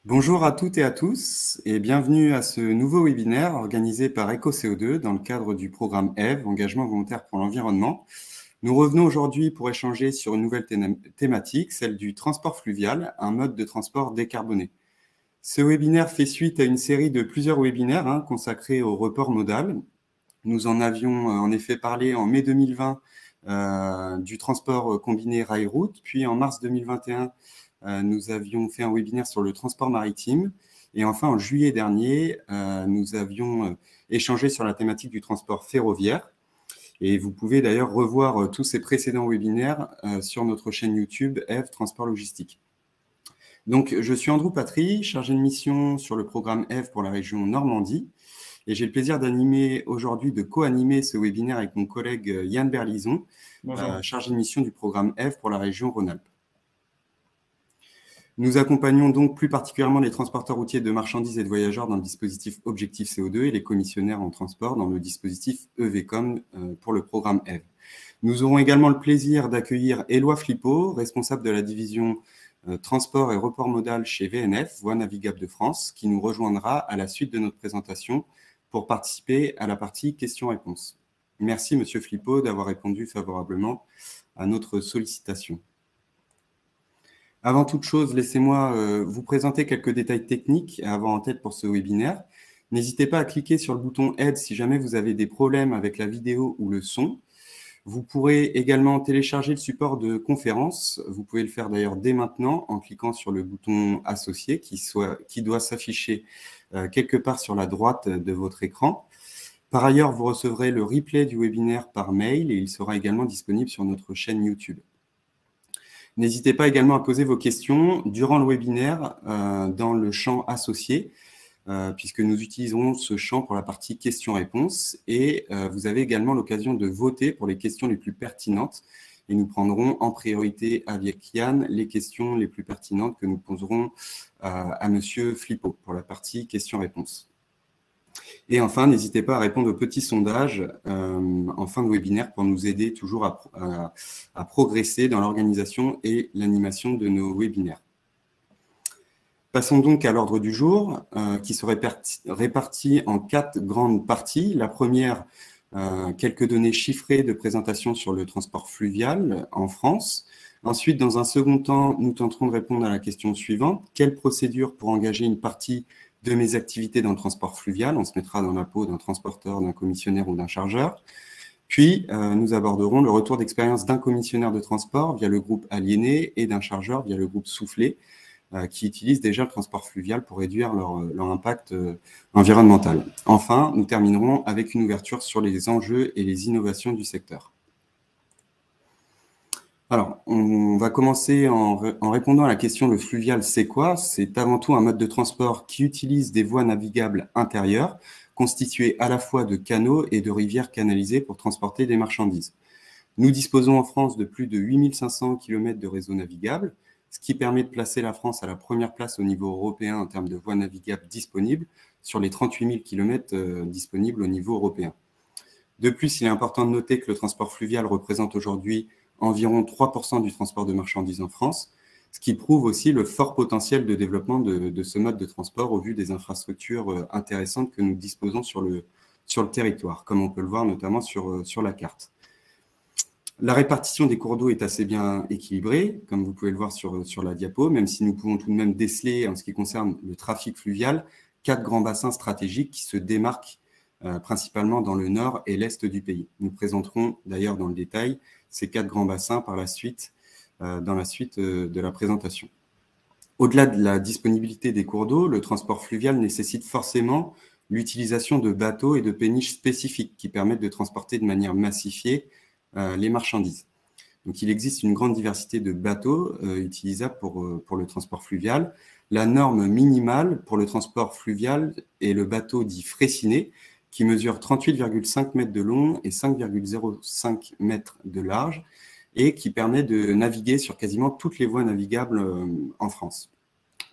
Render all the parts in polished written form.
Bonjour à toutes et à tous et bienvenue à ce nouveau webinaire organisé par EcoCO2 dans le cadre du programme EVE, Engagement volontaire pour l'environnement. Nous revenons aujourd'hui pour échanger sur une nouvelle thématique, celle du transport fluvial, un mode de transport décarboné. Ce webinaire fait suite à une série de plusieurs webinaires consacrés au report modal. Nous en avions en effet parlé en mai 2020 du transport combiné rail-route, puis en mars 2021, nous avions fait un webinaire sur le transport maritime. Et enfin, en juillet dernier, nous avions échangé sur la thématique du transport ferroviaire. Et vous pouvez d'ailleurs revoir tous ces précédents webinaires sur notre chaîne YouTube EVE Transport Logistique. Donc, je suis Andrew Patry, chargé de mission sur le programme EVE pour la région Normandie. Et j'ai le plaisir d'animer aujourd'hui, de co-animer ce webinaire avec mon collègue Yann Berlison, chargé de mission du programme EVE pour la région Rhône-Alpes. Nous accompagnons donc plus particulièrement les transporteurs routiers de marchandises et de voyageurs dans le dispositif Objectif CO2 et les commissionnaires en transport dans le dispositif EVCOM pour le programme EVE. Nous aurons également le plaisir d'accueillir Éloi Flippo, responsable de la division transport et report modal chez VNF, Voies navigables de France, qui nous rejoindra à la suite de notre présentation pour participer à la partie questions-réponses. Merci, Monsieur Flippo, d'avoir répondu favorablement à notre sollicitation. Avant toute chose, laissez-moi vous présenter quelques détails techniques à avoir en tête pour ce webinaire. N'hésitez pas à cliquer sur le bouton « Aide » si jamais vous avez des problèmes avec la vidéo ou le son. Vous pourrez également télécharger le support de conférence. Vous pouvez le faire d'ailleurs dès maintenant en cliquant sur le bouton « Associé » qui doit s'afficher quelque part sur la droite de votre écran. Par ailleurs, vous recevrez le replay du webinaire par mail et il sera également disponible sur notre chaîne YouTube. N'hésitez pas également à poser vos questions durant le webinaire dans le champ associé, puisque nous utiliserons ce champ pour la partie questions-réponses. Et vous avez également l'occasion de voter pour les questions les plus pertinentes. Et nous prendrons en priorité avec Yann les questions les plus pertinentes que nous poserons à Monsieur Flippo pour la partie questions-réponses. Et enfin, n'hésitez pas à répondre au petit sondage en fin de webinaire pour nous aider toujours à progresser dans l'organisation et l'animation de nos webinaires. Passons donc à l'ordre du jour, qui serait réparti en 4 grandes parties. La première, quelques données chiffrées de présentation sur le transport fluvial en France. Ensuite, dans un second temps, nous tenterons de répondre à la question suivante. Quelle procédure pour engager une partie de mes activités dans le transport fluvial? On se mettra dans la peau d'un transporteur, d'un commissionnaire ou d'un chargeur. Puis, nous aborderons le retour d'expérience d'un commissionnaire de transport via le groupe Aliéné et d'un chargeur via le groupe Soufflé, qui utilisent déjà le transport fluvial pour réduire leur impact environnemental. Enfin, nous terminerons avec une ouverture sur les enjeux et les innovations du secteur. Alors, on va commencer en répondant à la question « Le fluvial, c'est quoi ?» C'est avant tout un mode de transport qui utilise des voies navigables intérieures, constituées à la fois de canaux et de rivières canalisées pour transporter des marchandises. Nous disposons en France de plus de 8500 km de réseau navigable, ce qui permet de placer la France à la première place au niveau européen en termes de voies navigables disponibles sur les 38 000 km disponibles au niveau européen. De plus, il est important de noter que le transport fluvial représente aujourd'hui environ 3% du transport de marchandises en France, ce qui prouve aussi le fort potentiel de développement de ce mode de transport au vu des infrastructures intéressantes que nous disposons sur le territoire, comme on peut le voir notamment sur la carte. La répartition des cours d'eau est assez bien équilibrée, comme vous pouvez le voir sur la diapo, même si nous pouvons tout de même déceler, en ce qui concerne le trafic fluvial, 4 grands bassins stratégiques qui se démarquent principalement dans le nord et l'est du pays. Nous présenterons d'ailleurs dans le détail ces 4 grands bassins par la suite, dans la suite de la présentation. Au-delà de la disponibilité des cours d'eau, le transport fluvial nécessite forcément l'utilisation de bateaux et de péniches spécifiques qui permettent de transporter de manière massifiée les marchandises. Donc, il existe une grande diversité de bateaux utilisables pour le transport fluvial. La norme minimale pour le transport fluvial est le bateau dit fraissiné, qui mesure 38,5 mètres de long et 5,05 mètres de large, et qui permet de naviguer sur quasiment toutes les voies navigables en France.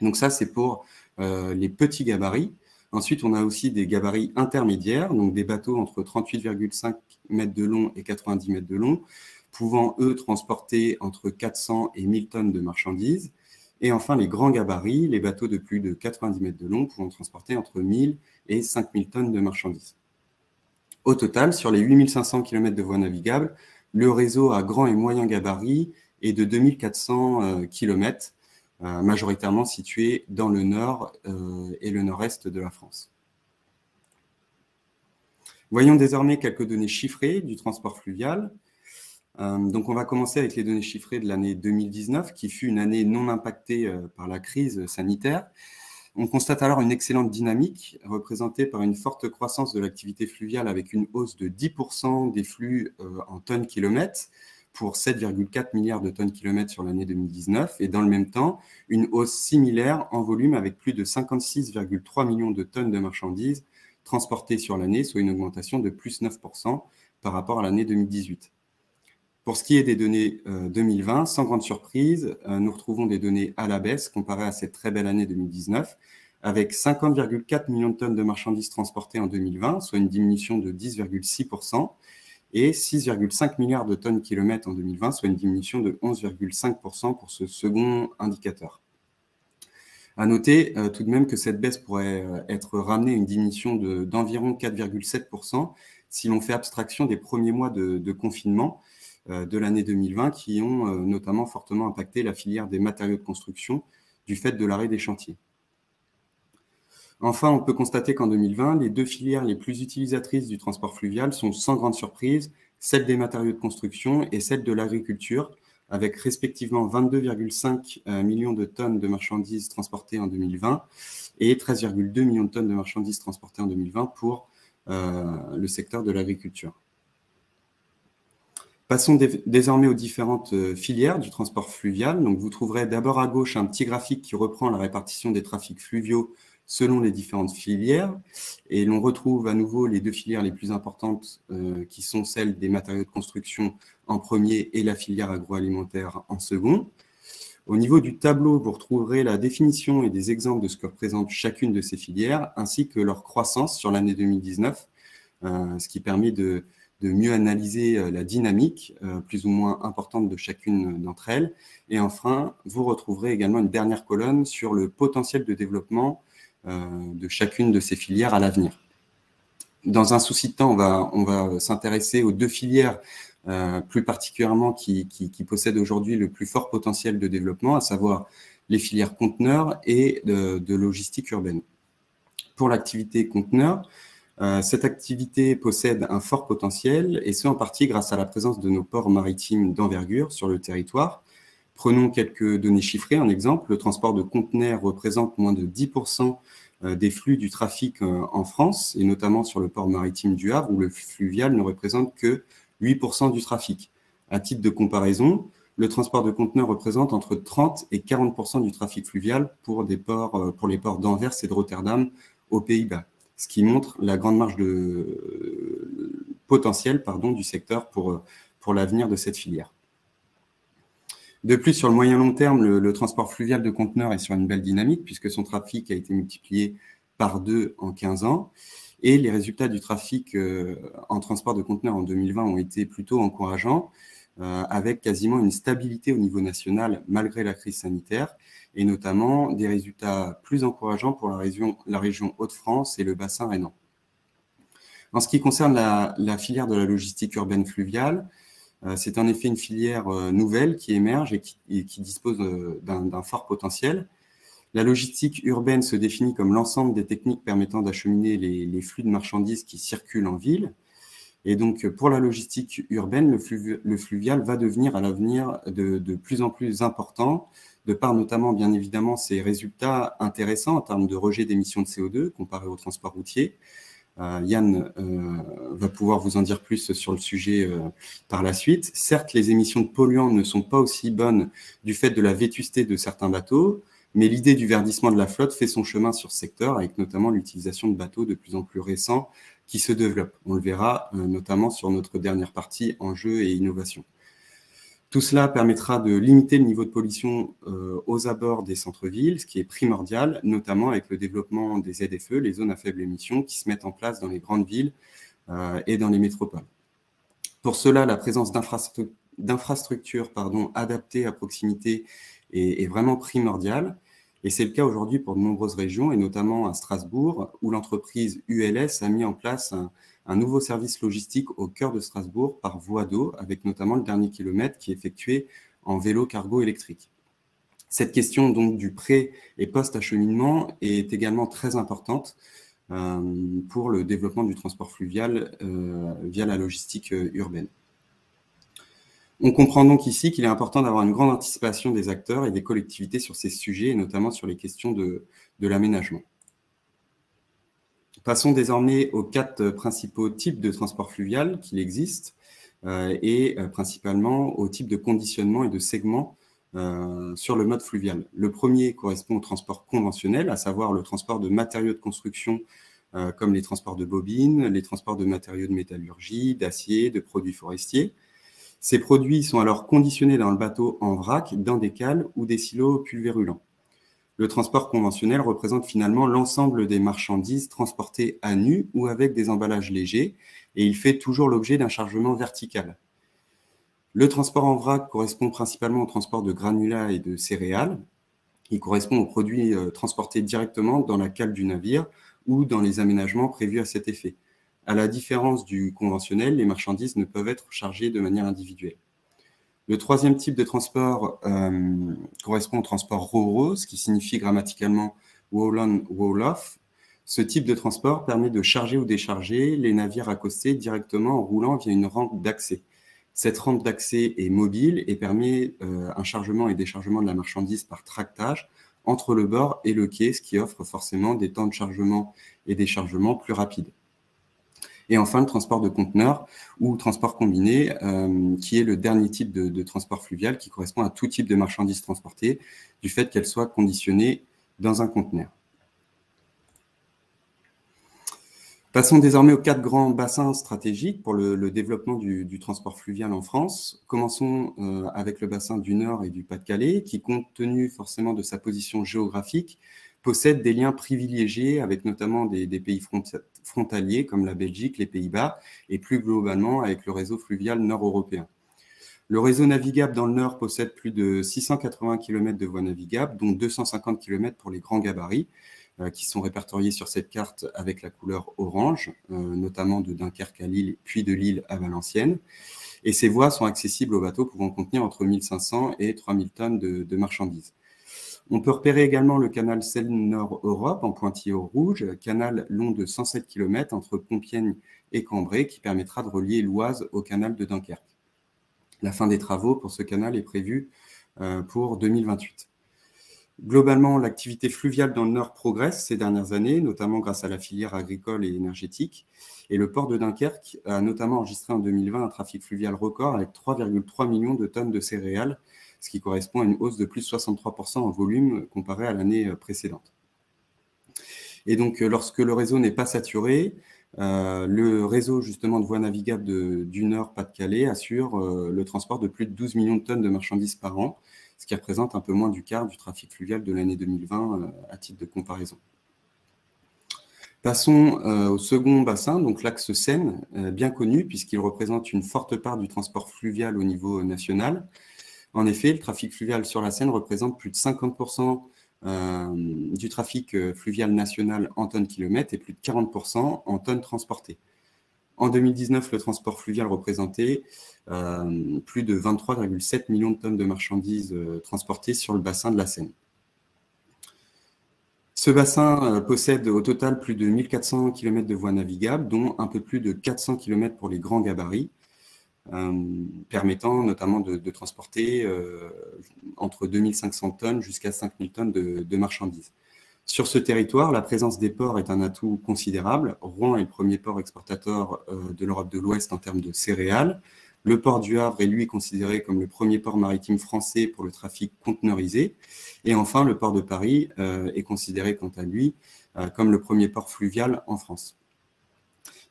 Donc ça, c'est pour les petits gabarits. Ensuite, on a aussi des gabarits intermédiaires, donc des bateaux entre 38,5 mètres de long et 90 mètres de long, pouvant, eux, transporter entre 400 et 1000 tonnes de marchandises. Et enfin, les grands gabarits, les bateaux de plus de 90 mètres de long pouvant transporter entre 1000 et 5000 tonnes de marchandises. Au total, sur les 8500 km de voies navigables, le réseau à grand et moyen gabarit est de 2400 km, majoritairement situé dans le nord et le nord-est de la France. Voyons désormais quelques données chiffrées du transport fluvial. Donc, on va commencer avec les données chiffrées de l'année 2019, qui fut une année non impactée par la crise sanitaire. On constate alors une excellente dynamique, représentée par une forte croissance de l'activité fluviale avec une hausse de 10% des flux en tonnes-kilomètres pour 7,4 milliards de tonnes-kilomètres sur l'année 2019, et dans le même temps, une hausse similaire en volume avec plus de 56,3 millions de tonnes de marchandises transportées sur l'année, soit une augmentation de plus 9% par rapport à l'année 2018. Pour ce qui est des données 2020, sans grande surprise, nous retrouvons des données à la baisse comparées à cette très belle année 2019, avec 50,4 millions de tonnes de marchandises transportées en 2020, soit une diminution de 10,6%, et 6,5 milliards de tonnes-kilomètres en 2020, soit une diminution de 11,5% pour ce second indicateur. À noter tout de même que cette baisse pourrait être ramenée à une diminution d'environ 4,7% si l'on fait abstraction des premiers mois de confinement de l'année 2020 qui ont notamment fortement impacté la filière des matériaux de construction du fait de l'arrêt des chantiers. Enfin, on peut constater qu'en 2020, les deux filières les plus utilisatrices du transport fluvial sont sans grande surprise celle des matériaux de construction et celle de l'agriculture, avec respectivement 22,5 millions de tonnes de marchandises transportées en 2020 et 13,2 millions de tonnes de marchandises transportées en 2020 pour le secteur de l'agriculture. Passons désormais aux différentes filières du transport fluvial. Donc, vous trouverez d'abord à gauche un petit graphique qui reprend la répartition des trafics fluviaux selon les différentes filières. Et l'on retrouve à nouveau les deux filières les plus importantes qui sont celles des matériaux de construction en premier et la filière agroalimentaire en second. Au niveau du tableau, vous retrouverez la définition et des exemples de ce que représente chacune de ces filières, ainsi que leur croissance sur l'année 2019, ce qui permet de mieux analyser la dynamique plus ou moins importante de chacune d'entre elles. Et enfin, vous retrouverez également une dernière colonne sur le potentiel de développement de chacune de ces filières à l'avenir. Dans un souci de temps, on va s'intéresser aux deux filières plus particulièrement qui possèdent aujourd'hui le plus fort potentiel de développement, à savoir les filières conteneurs et de logistique urbaine. Pour l'activité conteneur, cette activité possède un fort potentiel, et ce en partie grâce à la présence de nos ports maritimes d'envergure sur le territoire. Prenons quelques données chiffrées. En exemple, le transport de conteneurs représente moins de 10% des flux du trafic en France, et notamment sur le port maritime du Havre, où le fluvial ne représente que 8% du trafic. À titre de comparaison, le transport de conteneurs représente entre 30 et 40% du trafic fluvial pour les ports d'Anvers et de Rotterdam aux Pays-Bas, ce qui montre la grande marge de potentiel du secteur pour l'avenir de cette filière. De plus, sur le moyen long terme, le transport fluvial de conteneurs est sur une belle dynamique puisque son trafic a été multiplié par 2 en 15 ans. Et les résultats du trafic en transport de conteneurs en 2020 ont été plutôt encourageants, avec quasiment une stabilité au niveau national malgré la crise sanitaire, et notamment des résultats plus encourageants pour la région Hauts-de-France et le bassin rhénan. En ce qui concerne la filière de la logistique urbaine fluviale, c'est en effet une filière nouvelle qui émerge et qui dispose d'un fort potentiel. La logistique urbaine se définit comme l'ensemble des techniques permettant d'acheminer les flux de marchandises qui circulent en ville. Et donc, pour la logistique urbaine, le fluvial va devenir à l'avenir de plus en plus important, de par notamment, bien évidemment, ses résultats intéressants en termes de rejet d'émissions de CO2 comparé au transport routier. Yann va pouvoir vous en dire plus sur le sujet par la suite. Certes, les émissions de polluants ne sont pas aussi bonnes du fait de la vétusté de certains bateaux, mais l'idée du verdissement de la flotte fait son chemin sur ce secteur, avec notamment l'utilisation de bateaux de plus en plus récents qui se développent. On le verra notamment sur notre dernière partie, enjeux et innovation. Tout cela permettra de limiter le niveau de pollution aux abords des centres-villes, ce qui est primordial, notamment avec le développement des ZFE, les zones à faible émission, qui se mettent en place dans les grandes villes et dans les métropoles. Pour cela, la présence d'infrastructures adaptées à proximité est vraiment primordial. Et c'est le cas aujourd'hui pour de nombreuses régions, et notamment à Strasbourg, où l'entreprise ULS a mis en place un nouveau service logistique au cœur de Strasbourg par voie d'eau, avec notamment le dernier kilomètre qui est effectué en vélo cargo électrique. Cette question donc du pré- et post-acheminement est également très importante pour le développement du transport fluvial via la logistique urbaine. On comprend donc ici qu'il est important d'avoir une grande anticipation des acteurs et des collectivités sur ces sujets, et notamment sur les questions de l'aménagement. Passons désormais aux 4 principaux types de transport fluvial qu'il existe, et principalement aux types de conditionnement et de segments sur le mode fluvial. Le premier correspond au transport conventionnel, à savoir le transport de matériaux de construction comme les transports de bobines, les transports de matériaux de métallurgie, d'acier, de produits forestiers. Ces produits sont alors conditionnés dans le bateau en vrac, dans des cales ou des silos pulvérulents. Le transport conventionnel représente finalement l'ensemble des marchandises transportées à nu ou avec des emballages légers, et il fait toujours l'objet d'un chargement vertical. Le transport en vrac correspond principalement au transport de granulats et de céréales. Il correspond aux produits transportés directement dans la cale du navire ou dans les aménagements prévus à cet effet. À la différence du conventionnel, les marchandises ne peuvent être chargées de manière individuelle. Le troisième type de transport correspond au transport ro-ro, ce qui signifie grammaticalement roll-on, roll-off. Ce type de transport permet de charger ou décharger les navires accostés directement en roulant via une rampe d'accès. Cette rampe d'accès est mobile et permet un chargement et déchargement de la marchandise par tractage entre le bord et le quai, ce qui offre forcément des temps de chargement et déchargement plus rapides. Et enfin, le transport de conteneurs ou transport combiné, qui est le dernier type de transport fluvial qui correspond à tout type de marchandises transportées, du fait qu'elles soient conditionnées dans un conteneur. Passons désormais aux 4 grands bassins stratégiques pour le développement du transport fluvial en France. Commençons avec le bassin du Nord et du Pas-de-Calais, qui, compte tenu forcément de sa position géographique, possède des liens privilégiés avec notamment des pays frontaliers comme la Belgique, les Pays-Bas, et plus globalement avec le réseau fluvial nord-européen. Le réseau navigable dans le Nord possède plus de 680 km de voies navigables, dont 250 km pour les grands gabarits, qui sont répertoriés sur cette carte avec la couleur orange, notamment de Dunkerque à Lille, puis de Lille à Valenciennes. Et ces voies sont accessibles aux bateaux pouvant contenir entre 1500 et 3000 tonnes de marchandises. On peut repérer également le canal Seine-Nord-Europe en pointillé rouge, canal long de 107 km entre Compiègne et Cambrai, qui permettra de relier l'Oise au canal de Dunkerque. La fin des travaux pour ce canal est prévue pour 2028. Globalement, l'activité fluviale dans le Nord progresse ces dernières années, notamment grâce à la filière agricole et énergétique. Et le port de Dunkerque a notamment enregistré en 2020 un trafic fluvial record avec 3,3 millions de tonnes de céréales, ce qui correspond à une hausse de plus de 63% en volume comparé à l'année précédente. Et donc, lorsque le réseau n'est pas saturé, le réseau justement de voies navigables du Nord Pas-de-Calais assure le transport de plus de 12 millions de tonnes de marchandises par an, ce qui représente un peu moins du quart du trafic fluvial de l'année 2020 à titre de comparaison. Passons au second bassin, donc l'axe Seine, bien connu puisqu'il représente une forte part du transport fluvial au niveau national. En effet, le trafic fluvial sur la Seine représente plus de 50% du trafic fluvial national en tonnes-kilomètres et plus de 40% en tonnes transportées. En 2019, le transport fluvial représentait plus de 23,7 millions de tonnes de marchandises transportées sur le bassin de la Seine. Ce bassin possède au total plus de 1400 km de voies navigables, dont un peu plus de 400 km pour les grands gabarits, permettant notamment de transporter entre 2500 tonnes jusqu'à 5000 tonnes de marchandises. Sur ce territoire, la présence des ports est un atout considérable. Rouen est le premier port exportateur de l'Europe de l'Ouest en termes de céréales. Le port du Havre est lui considéré comme le premier port maritime français pour le trafic conteneurisé. Et enfin, le port de Paris est considéré quant à lui comme le premier port fluvial en France.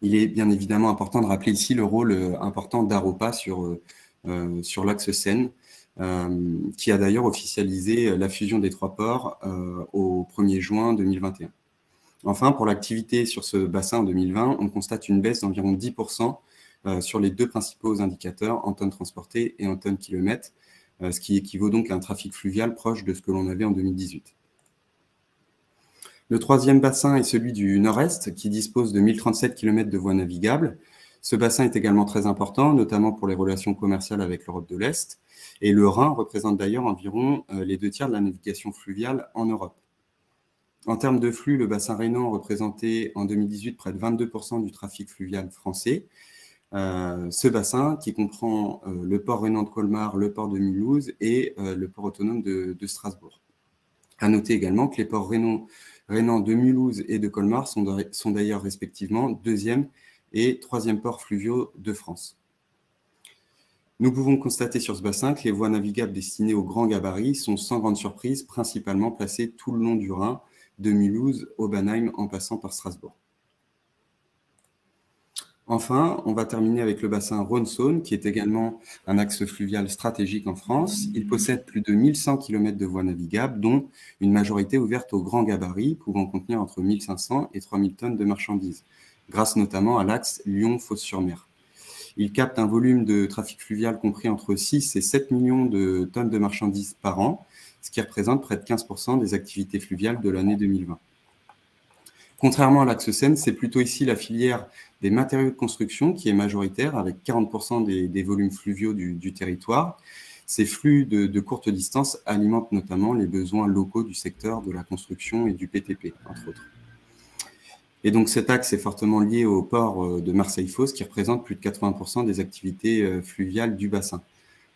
Il est bien évidemment important de rappeler ici le rôle important d'Aropa sur l'axe Seine, qui a d'ailleurs officialisé la fusion des 3 ports au 1er juin 2021. Enfin, pour l'activité sur ce bassin en 2020, on constate une baisse d'environ 10% sur les deux principaux indicateurs, en tonnes transportées et en tonnes kilomètres, ce qui équivaut donc à un trafic fluvial proche de ce que l'on avait en 2018. Le troisième bassin est celui du Nord-Est, qui dispose de 1037 km de voies navigables. Ce bassin est également très important, notamment pour les relations commerciales avec l'Europe de l'Est. Et le Rhin représente d'ailleurs environ les 2 tiers de la navigation fluviale en Europe. En termes de flux, le bassin rhénan représentait en 2018 près de 22% du trafic fluvial français. Ce bassin qui comprend le port rhénan de Colmar, le port de Mulhouse et le port autonome de Strasbourg. À noter également que les ports rhénans de Mulhouse et de Colmar sont d'ailleurs respectivement 2e et 3e ports fluviaux de France. Nous pouvons constater sur ce bassin que les voies navigables destinées aux grands gabarits sont sans grande surprise principalement placées tout le long du Rhin, de Mulhouse au Bannheim en passant par Strasbourg. Enfin, on va terminer avec le bassin Rhône-Saône, qui est également un axe fluvial stratégique en France. Il possède plus de 1100 km de voies navigables, dont une majorité ouverte aux grands gabarits, pouvant contenir entre 1500 et 3000 tonnes de marchandises, grâce notamment à l'axe Lyon-Fos-sur-Mer. Il capte un volume de trafic fluvial compris entre 6 et 7 millions de tonnes de marchandises par an, ce qui représente près de 15% des activités fluviales de l'année 2020. Contrairement à l'axe Seine, c'est plutôt ici la filière des matériaux de construction qui est majoritaire, avec 40% des volumes fluviaux du territoire. Ces flux de courte distance alimentent notamment les besoins locaux du secteur de la construction et du BTP, entre autres. Et donc cet axe est fortement lié au port de Marseille-Fos, qui représente plus de 80% des activités fluviales du bassin.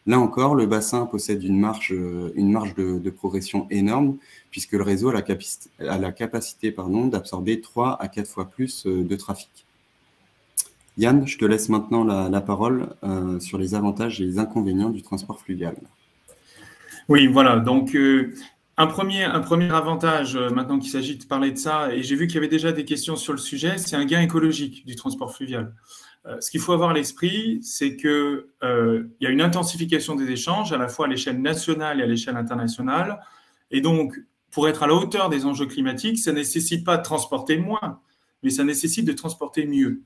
Là encore, le bassin possède une marge de progression énorme, puisque le réseau a la capacité d'absorber 3 à 4 fois plus de trafic. Yann, je te laisse maintenant la parole sur les avantages et les inconvénients du transport fluvial. Oui, voilà. Donc, un premier avantage, maintenant qu'il s'agit de parler de ça, et j'ai vu qu'il y avait déjà des questions sur le sujet, c'est un gain écologique du transport fluvial. Ce qu'il faut avoir à l'esprit, c'est qu'il y a une intensification des échanges, à la fois à l'échelle nationale et à l'échelle internationale. Et donc, pour être à la hauteur des enjeux climatiques, ça ne nécessite pas de transporter moins, mais ça nécessite de transporter mieux.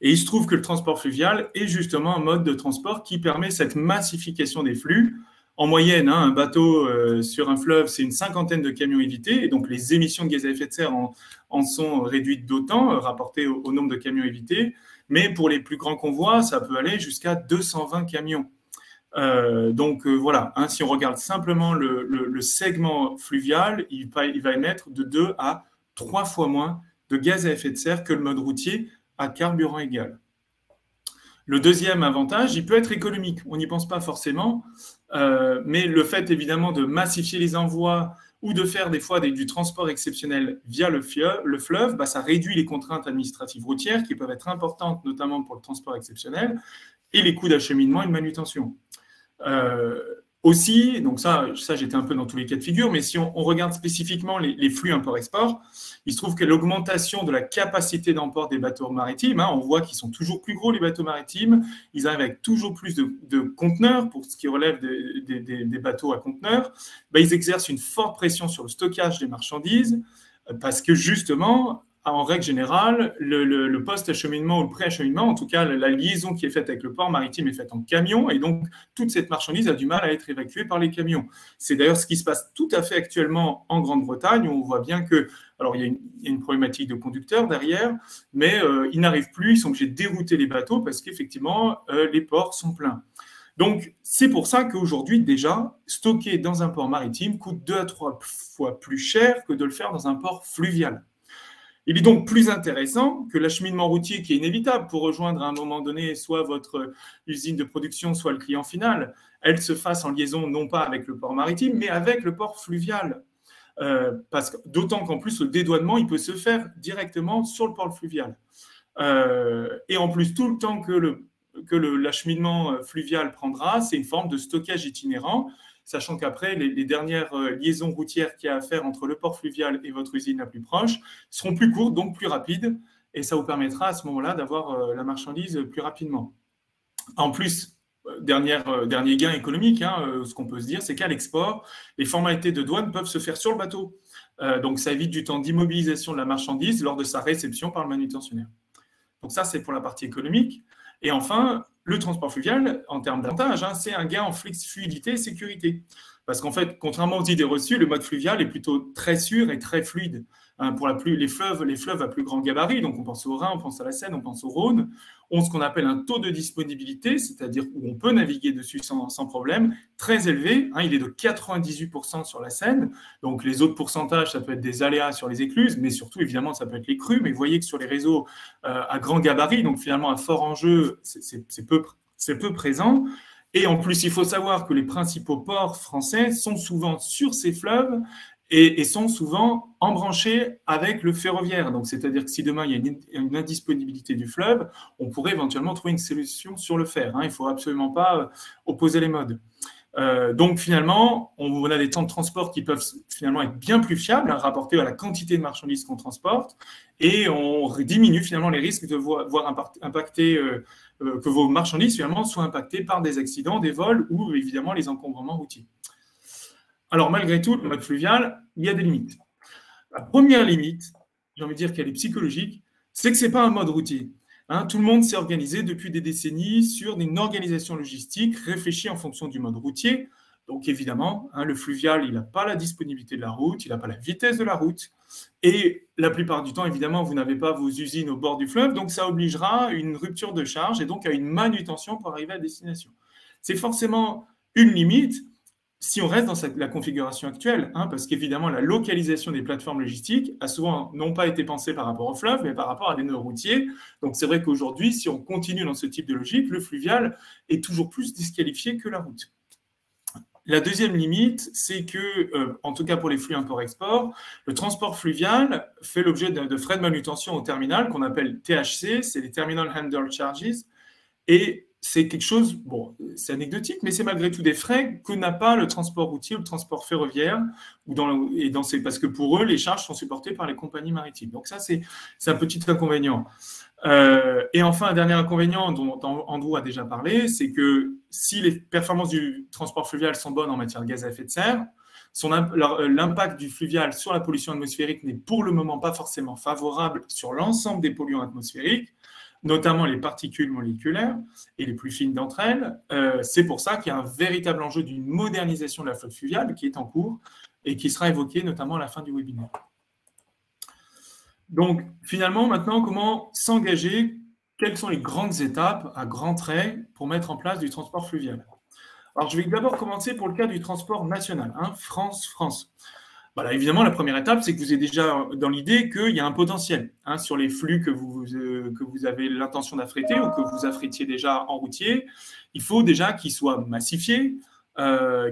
Et il se trouve que le transport fluvial est justement un mode de transport qui permet cette massification des flux. En moyenne, un bateau sur un fleuve, c'est une 50aine de camions évités. Et donc, les émissions de gaz à effet de serre en sont réduites d'autant, rapportées au nombre de camions évités. Mais pour les plus grands convois, ça peut aller jusqu'à 220 camions. Voilà, hein, si on regarde simplement le segment fluvial, il va émettre de 2 à 3 fois moins de gaz à effet de serre que le mode routier à carburant égal. Le deuxième avantage, il peut être économique. On n'y pense pas forcément, mais le fait évidemment de massifier les envois ou de faire des fois du transport exceptionnel via le fleuve, ça réduit les contraintes administratives routières qui peuvent être importantes, notamment pour le transport exceptionnel, et les coûts d'acheminement et de manutention. Aussi, donc ça j'étais un peu dans tous les cas de figure, mais si on regarde spécifiquement les flux import-export, il se trouve que l'augmentation de la capacité d'emport des bateaux maritimes, on voit qu'ils sont toujours plus gros les bateaux maritimes, ils arrivent avec toujours plus de conteneurs pour ce qui relève des bateaux à conteneurs, ils exercent une forte pression sur le stockage des marchandises parce que justement, en règle générale, le post-acheminement ou le pré-acheminement, en tout cas la liaison qui est faite avec le port maritime est faite en camion et donc toute cette marchandise a du mal à être évacuée par les camions. C'est d'ailleurs ce qui se passe tout à fait actuellement en Grande-Bretagne où on voit bien que, alors il y a une problématique de conducteurs derrière, mais ils n'arrivent plus, ils sont obligés de dérouter les bateaux parce qu'effectivement les ports sont pleins. Donc, c'est pour ça qu'aujourd'hui, déjà, stocker dans un port maritime coûte 2 à 3 fois plus cher que de le faire dans un port fluvial. Il est donc plus intéressant que l'acheminement routier qui est inévitable pour rejoindre à un moment donné soit votre usine de production, soit le client final. Elle se fasse en liaison non pas avec le port maritime, mais avec le port fluvial. D'autant qu'en plus, le dédouanement, il peut se faire directement sur le port fluvial. Et en plus, tout le temps que l'acheminement fluvial prendra, c'est une forme de stockage itinérant, sachant qu'après, les dernières liaisons routières qu'il y a à faire entre le port fluvial et votre usine la plus proche seront plus courtes, donc plus rapides, et ça vous permettra à ce moment-là d'avoir la marchandise plus rapidement. En plus, dernier gain économique, ce qu'on peut se dire, c'est qu'à l'export, les formalités de douane peuvent se faire sur le bateau. Donc, ça évite du temps d'immobilisation de la marchandise lors de sa réception par le manutentionnaire. Donc ça, c'est pour la partie économique. Et enfin, le transport fluvial, en termes d'avantage, c'est un gain en fluidité et sécurité. Parce qu'en fait, contrairement aux idées reçues, le mode fluvial est plutôt très sûr et très fluide. Pour les fleuves à plus grand gabarit, donc on pense au Rhin, on pense à la Seine, on pense au Rhône, ont ce qu'on appelle un taux de disponibilité, c'est-à-dire où on peut naviguer dessus sans problème, très élevé. Il est de 98% sur la Seine. Donc les autres pourcentages, ça peut être des aléas sur les écluses, mais surtout, évidemment, ça peut être les crues. Mais vous voyez que sur les réseaux à grand gabarit, donc finalement à fort enjeu, c'est peu présent. Et en plus, il faut savoir que les principaux ports français sont souvent sur ces fleuves et sont souvent embranchés avec le ferroviaire. Donc, c'est-à-dire que si demain il y a une indisponibilité du fleuve, on pourrait éventuellement trouver une solution sur le fer. Il ne faut absolument pas opposer les modes. Donc, finalement, on a des temps de transport qui peuvent finalement être bien plus fiables, rapportés à la quantité de marchandises qu'on transporte, et on diminue finalement les risques de voir impacter que vos marchandises finalement soient impactées par des accidents, des vols ou évidemment les encombrements routiers. Alors malgré tout, le mode fluvial, il y a des limites. La première limite, j'ai envie de dire qu'elle est psychologique, c'est que ce n'est pas un mode routier. Tout le monde s'est organisé depuis des décennies sur une organisation logistique réfléchie en fonction du mode routier. Donc évidemment, le fluvial, il n'a pas la disponibilité de la route, il n'a pas la vitesse de la route. Et la plupart du temps, évidemment, vous n'avez pas vos usines au bord du fleuve, donc ça obligera une rupture de charge et donc à une manutention pour arriver à destination. C'est forcément une limite si on reste dans la configuration actuelle, parce qu'évidemment, la localisation des plateformes logistiques a souvent non pas été pensée par rapport au fleuve, mais par rapport à des nœuds routiers. Donc, c'est vrai qu'aujourd'hui, si on continue dans ce type de logique, le fluvial est toujours plus disqualifié que la route. La deuxième limite, c'est que, en tout cas pour les flux import-export, le transport fluvial fait l'objet de frais de manutention au terminal qu'on appelle THC, c'est les Terminal Handle Charges, et c'est quelque chose, bon, c'est anecdotique, mais c'est malgré tout des frais que n'a pas le transport routier ou le transport ferroviaire, parce que pour eux, les charges sont supportées par les compagnies maritimes. Donc ça, c'est un petit inconvénient. Et enfin, un dernier inconvénient dont Andrew a déjà parlé, c'est que si les performances du transport fluvial sont bonnes en matière de gaz à effet de serre, l'impact du fluvial sur la pollution atmosphérique n'est pour le moment pas forcément favorable sur l'ensemble des polluants atmosphériques, notamment les particules moléculaires et les plus fines d'entre elles. C'est pour ça qu'il y a un véritable enjeu d'une modernisation de la flotte fluviale qui est en cours et qui sera évoqué notamment à la fin du webinaire. Donc, finalement, maintenant, comment s'engager? Quelles sont les grandes étapes à grands traits pour mettre en place du transport fluvial? Alors, je vais d'abord commencer pour le cas du transport national, France. Voilà, évidemment, la première étape, c'est que vous êtes déjà dans l'idée qu'il y a un potentiel sur les flux que vous avez l'intention d'affréter ou que vous affrétiez déjà en routier. Il faut déjà qu'ils soient massifiés,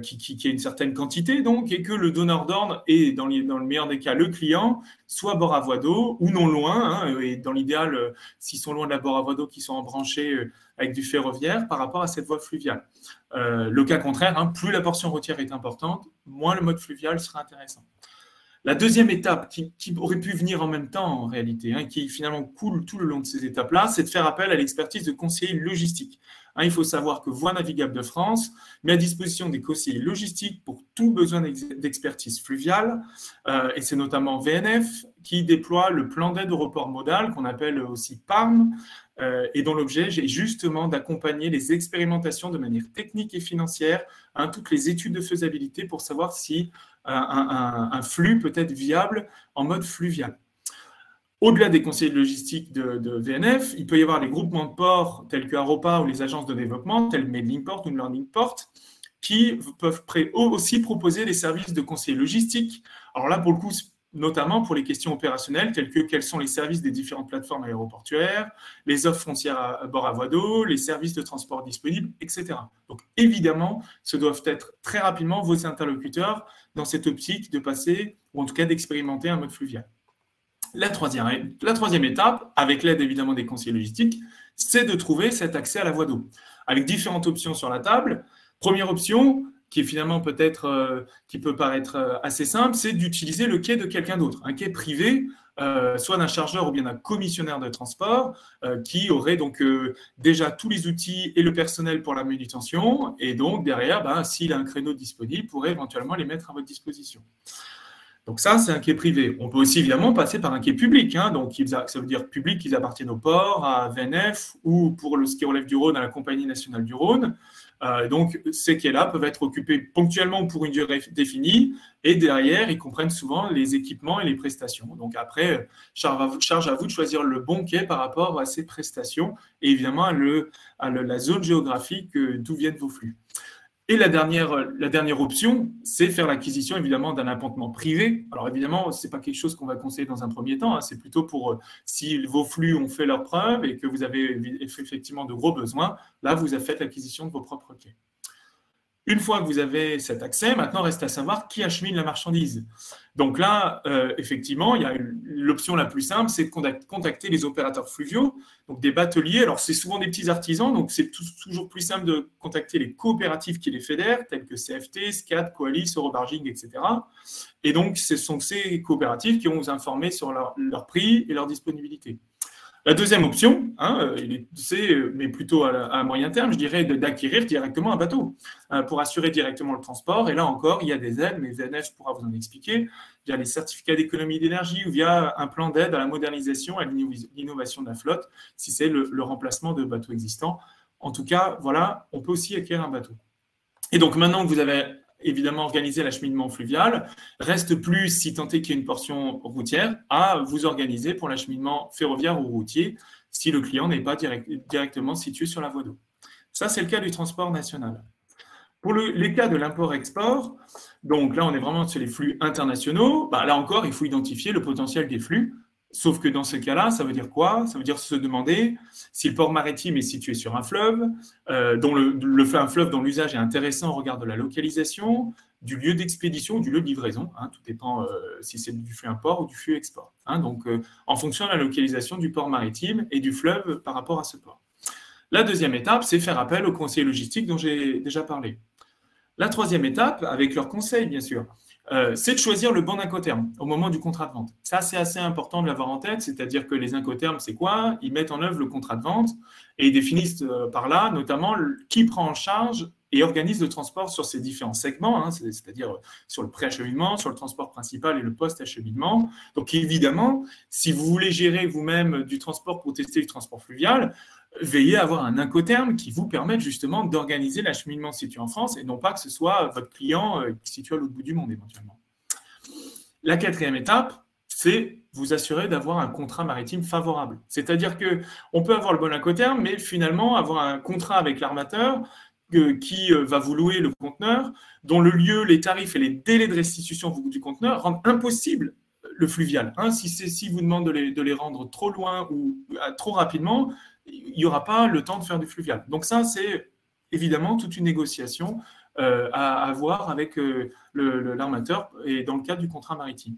qu'il y ait une certaine quantité, donc, et que le donneur d'ordre et, dans le meilleur des cas, le client, soit bord à voie d'eau ou non loin, et dans l'idéal, s'ils sont loin de la bord à voie d'eau, qu'ils sont embranchés avec du ferroviaire par rapport à cette voie fluviale. Le cas contraire, plus la portion routière est importante, moins le mode fluvial sera intéressant. La deuxième étape, qui aurait pu venir en même temps en réalité, qui finalement coule tout le long de ces étapes-là, c'est de faire appel à l'expertise de conseillers logistiques. Il faut savoir que Voies navigables de France met à disposition des conseillers logistiques pour tout besoin d'expertise fluviale, et c'est notamment VNF qui déploie le plan d'aide au report modal, qu'on appelle aussi PARM, et dont l'objet est justement d'accompagner les expérimentations de manière technique et financière, toutes les études de faisabilité pour savoir si un flux peut être viable en mode fluvial. Au-delà des conseillers de logistique de VNF, il peut y avoir les groupements de ports tels que Aropa ou les agences de développement telles Medlingport ou Learningport qui peuvent aussi proposer des services de conseillers logistiques. Alors là, pour le coup, notamment pour les questions opérationnelles telles que quels sont les services des différentes plateformes aéroportuaires, les offres foncières à bord à voie d'eau, les services de transport disponibles, etc. Donc évidemment, ce doivent être très rapidement vos interlocuteurs dans cette optique de passer, ou en tout cas d'expérimenter un mode fluvial. La troisième étape, avec l'aide évidemment des conseillers logistiques, c'est de trouver cet accès à la voie d'eau, avec différentes options sur la table. Première option, qui est finalement peut-être, qui peut paraître assez simple, c'est d'utiliser le quai de quelqu'un d'autre, un quai privé, soit d'un chargeur ou bien d'un commissionnaire de transport, qui aurait donc déjà tous les outils et le personnel pour la manutention, et donc derrière, s'il a un créneau disponible, pourrait éventuellement les mettre à votre disposition. Donc ça, c'est un quai privé. On peut aussi évidemment passer par un quai public. Hein. Donc ça veut dire public qu'ils appartiennent au port, à VNF, ou pour ce qui relève du Rhône, à la Compagnie nationale du Rhône. Donc ces quais-là peuvent être occupés ponctuellement pour une durée définie, et derrière, ils comprennent souvent les équipements et les prestations. Donc après, charge à vous de choisir le bon quai par rapport à ces prestations, et évidemment à la zone géographique d'où viennent vos flux. Et la dernière option, c'est faire l'acquisition évidemment d'un appontement privé. Alors évidemment, ce n'est pas quelque chose qu'on va conseiller dans un premier temps, hein. C'est plutôt pour si vos flux ont fait leurs preuves et que vous avez effectivement de gros besoins, là vous avez fait l'acquisition de vos propres quais. Une fois que vous avez cet accès, maintenant reste à savoir qui achemine la marchandise. Donc là, effectivement, il y a l'option la plus simple, c'est de contacter les opérateurs fluviaux, donc des bateliers. Alors c'est souvent des petits artisans, donc c'est toujours plus simple de contacter les coopératives qui les fédèrent, telles que CFT, SCAD, Coalis, Eurobarging, etc. Et donc ce sont ces coopératives qui vont vous informer sur leur prix et leur disponibilité. La deuxième option, hein, mais plutôt à moyen terme, je dirais d'acquérir directement un bateau pour assurer directement le transport. Et là encore, il y a des aides, mais VNF pourra vous en expliquer, via les certificats d'économie d'énergie ou via un plan d'aide à la modernisation, à l'innovation de la flotte, si c'est le remplacement de bateaux existants. En tout cas, voilà, on peut aussi acquérir un bateau. Et donc maintenant que vous avez évidemment organiser l'acheminement fluvial, reste plus, si tant est qu'il y a une portion routière, à vous organiser pour l'acheminement ferroviaire ou routier, si le client n'est pas directement situé sur la voie d'eau. Ça, c'est le cas du transport national. Pour les cas de l'import-export, donc là, on est vraiment sur les flux internationaux. Là encore, il faut identifier le potentiel des flux. Sauf que dans ce cas-là, ça veut dire quoi? Ça veut dire se demander si le port maritime est situé sur un fleuve, un fleuve dont l'usage est intéressant au regard de la localisation, du lieu d'expédition, du lieu de livraison. Hein, tout dépend si c'est du flux import ou du flux export. Hein, donc, en fonction de la localisation du port maritime et du fleuve par rapport à ce port. La deuxième étape, c'est faire appel aux conseillers logistiques dont j'ai déjà parlé. La troisième étape, avec leurs conseils, bien sûr, c'est de choisir le bon incoterm au moment du contrat de vente. Ça, c'est assez important de l'avoir en tête, c'est-à-dire que les incoterms, c'est quoi? Ils mettent en œuvre le contrat de vente et ils définissent par là, notamment, qui prend en charge et organise le transport sur ces différents segments, hein, c'est-à-dire sur le pré-acheminement, sur le transport principal et le post-acheminement. Donc, évidemment, si vous voulez gérer vous-même du transport pour tester le transport fluvial, veillez à avoir un incoterm qui vous permette justement d'organiser l'acheminement situé en France et non pas que ce soit votre client qui est situé à l'autre bout du monde éventuellement. La quatrième étape, c'est vous assurer d'avoir un contrat maritime favorable. C'est-à-dire qu'on peut avoir le bon incoterm, mais finalement avoir un contrat avec l'armateur qui va vous louer le conteneur, dont le lieu, les tarifs et les délais de restitution du conteneur rendent impossible le fluvial. Hein, si vous demande de les rendre trop loin ou trop rapidement, il n'y aura pas le temps de faire du fluvial. Donc ça, c'est évidemment toute une négociation à avoir avec l'armateur et dans le cadre du contrat maritime.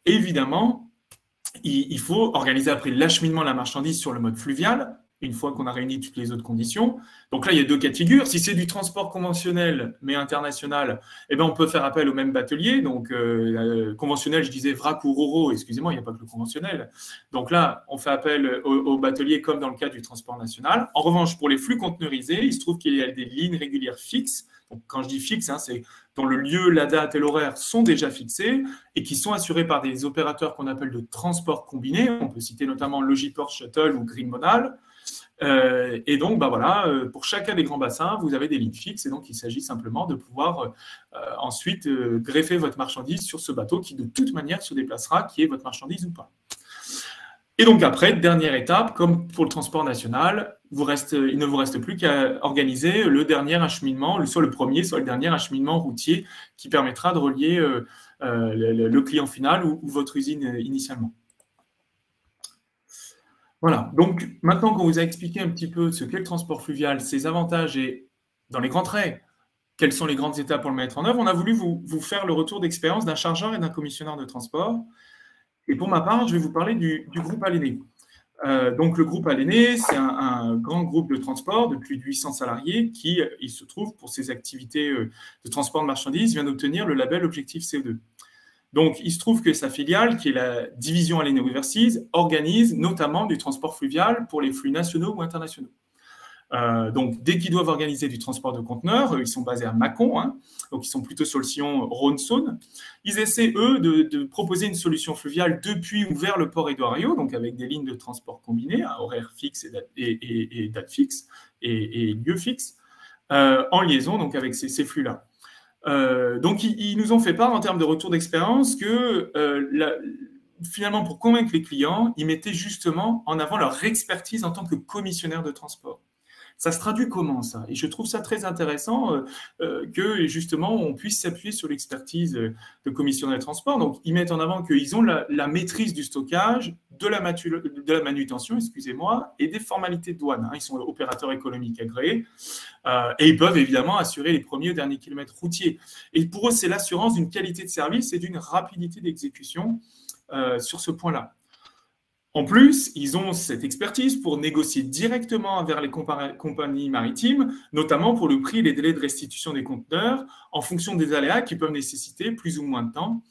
Et évidemment, il faut organiser après l'acheminement de la marchandise sur le mode fluvial, une fois qu'on a réuni toutes les autres conditions. Donc là, il y a deux cas de figure. Si c'est du transport conventionnel, mais international, eh ben, on peut faire appel au même batelier. Donc, conventionnel, je disais vrac ou roro, excusez-moi, il n'y a pas que le conventionnel. Donc là, on fait appel au batelier comme dans le cas du transport national. En revanche, pour les flux conteneurisés, il se trouve qu'il y a des lignes régulières fixes. Donc, quand je dis fixe, hein, c'est dont le lieu, la date et l'horaire sont déjà fixés et qui sont assurés par des opérateurs qu'on appelle de transport combiné. On peut citer notamment Logiport Shuttle ou Green Modal. Et donc, pour chacun des grands bassins, vous avez des lignes fixes et donc il s'agit simplement de pouvoir ensuite greffer votre marchandise sur ce bateau qui de toute manière se déplacera, qui est votre marchandise ou pas. Et donc après, dernière étape, comme pour le transport national, il ne vous reste plus qu'à organiser le dernier acheminement, soit le premier, soit le dernier acheminement routier qui permettra de relier le client final ou votre usine initialement. Voilà, donc maintenant qu'on vous a expliqué un petit peu ce qu'est le transport fluvial, ses avantages et dans les grands traits, quelles sont les grandes étapes pour le mettre en œuvre, on a voulu vous faire le retour d'expérience d'un chargeur et d'un commissionneur de transport. Et pour ma part, je vais vous parler du groupe Alenia. Donc le groupe Alenia, c'est un grand groupe de transport de plus de 800 salariés qui, il se trouve, pour ses activités de transport de marchandises, vient d'obtenir le label Objectif CO2. Donc, il se trouve que sa filiale, qui est la division Alenia Overseas, organise notamment du transport fluvial pour les flux nationaux ou internationaux. Donc, dès qu'ils doivent organiser du transport de conteneurs, ils sont basés à Mâcon, hein, donc ils sont plutôt sur le sillon Rhône-Saône. Ils essaient, eux, de proposer une solution fluviale depuis ou vers le port Édouard Herriot, donc avec des lignes de transport combinées à horaires fixes et dates fixes et lieux fixes, en liaison donc avec ces flux-là. Donc, ils nous ont fait part en termes de retour d'expérience que finalement, pour convaincre les clients, ils mettaient justement en avant leur expertise en tant que commissionnaire de transport. Ça se traduit comment, ça? Et je trouve ça très intéressant que, justement, on puisse s'appuyer sur l'expertise de commissionnaire de transport. Donc, ils mettent en avant qu'ils ont la maîtrise du stockage, de la manutention, excusez-moi, et des formalités de douane. Hein. Ils sont opérateurs économiques agréés et ils peuvent évidemment assurer les premiers et derniers kilomètres routiers. Et pour eux, c'est l'assurance d'une qualité de service et d'une rapidité d'exécution sur ce point-là. En plus, ils ont cette expertise pour négocier directement avec les compagnies maritimes, notamment pour le prix et les délais de restitution des conteneurs, en fonction des aléas qui peuvent nécessiter plus ou moins de temps.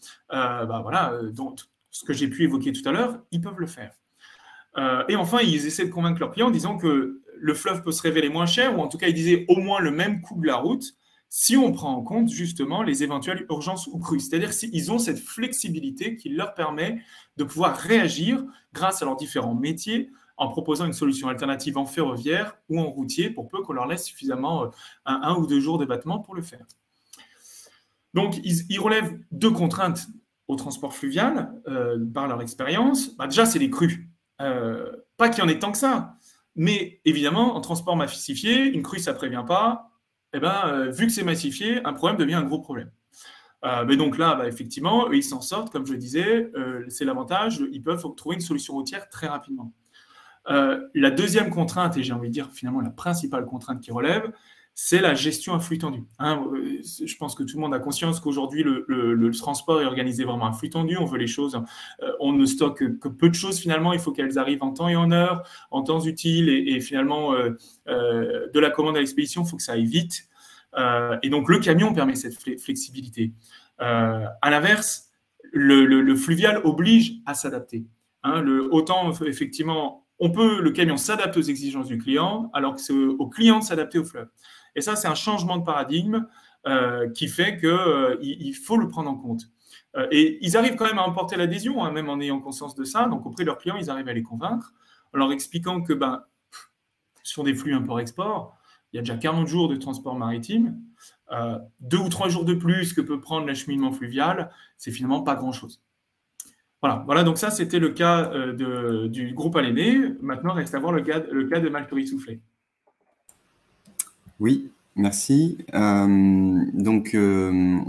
Donc, ce que j'ai pu évoquer tout à l'heure, ils peuvent le faire. Et enfin, ils essaient de convaincre leurs clients en disant que le fleuve peut se révéler moins cher, ou en tout cas, ils disaient au moins le même coût de la route, si on prend en compte justement les éventuelles urgences ou crues. C'est-à-dire qu'ils ont cette flexibilité qui leur permet de pouvoir réagir grâce à leurs différents métiers en proposant une solution alternative en ferroviaire ou en routier pour peu qu'on leur laisse suffisamment un ou deux jours de battement pour le faire. Donc, ils relèvent deux contraintes au transport fluvial par leur expérience. Déjà, c'est les crues. Pas qu'il y en ait tant que ça, mais évidemment, en transport massifié, une crue, ça ne prévient pas. Vu que c'est massifié, un problème devient un gros problème. Mais donc là, effectivement, eux, ils s'en sortent, comme je le disais, c'est l'avantage, ils peuvent trouver une solution routière très rapidement. La deuxième contrainte, et j'ai envie de dire finalement la principale contrainte qui relève, c'est la gestion à flux tendu. Hein, je pense que tout le monde a conscience qu'aujourd'hui, le transport est organisé vraiment à flux tendu. On veut les choses, on ne stocke que peu de choses finalement. Il faut qu'elles arrivent en temps et en heure, en temps utile. Et finalement, de la commande à l'expédition, il faut que ça aille vite. Et donc, le camion permet cette flexibilité. À l'inverse, le fluvial oblige à s'adapter. Hein, autant, effectivement, le camion s'adapte aux exigences du client, alors que c'est au client de s'adapter au fleuve. Et ça, c'est un changement de paradigme qui fait qu'il faut le prendre en compte. Et ils arrivent quand même à emporter l'adhésion, hein, même en ayant conscience de ça. Donc, auprès de leurs clients, ils arrivent à les convaincre, en leur expliquant que sur des flux import-export, il y a déjà 40 jours de transport maritime. 2 ou 3 jours de plus que peut prendre l'acheminement fluvial, c'est finalement pas grand-chose. Voilà, donc ça, c'était le cas du groupe Aléné. Maintenant, reste à voir le cas de Malterie Soufflé. Oui, merci. On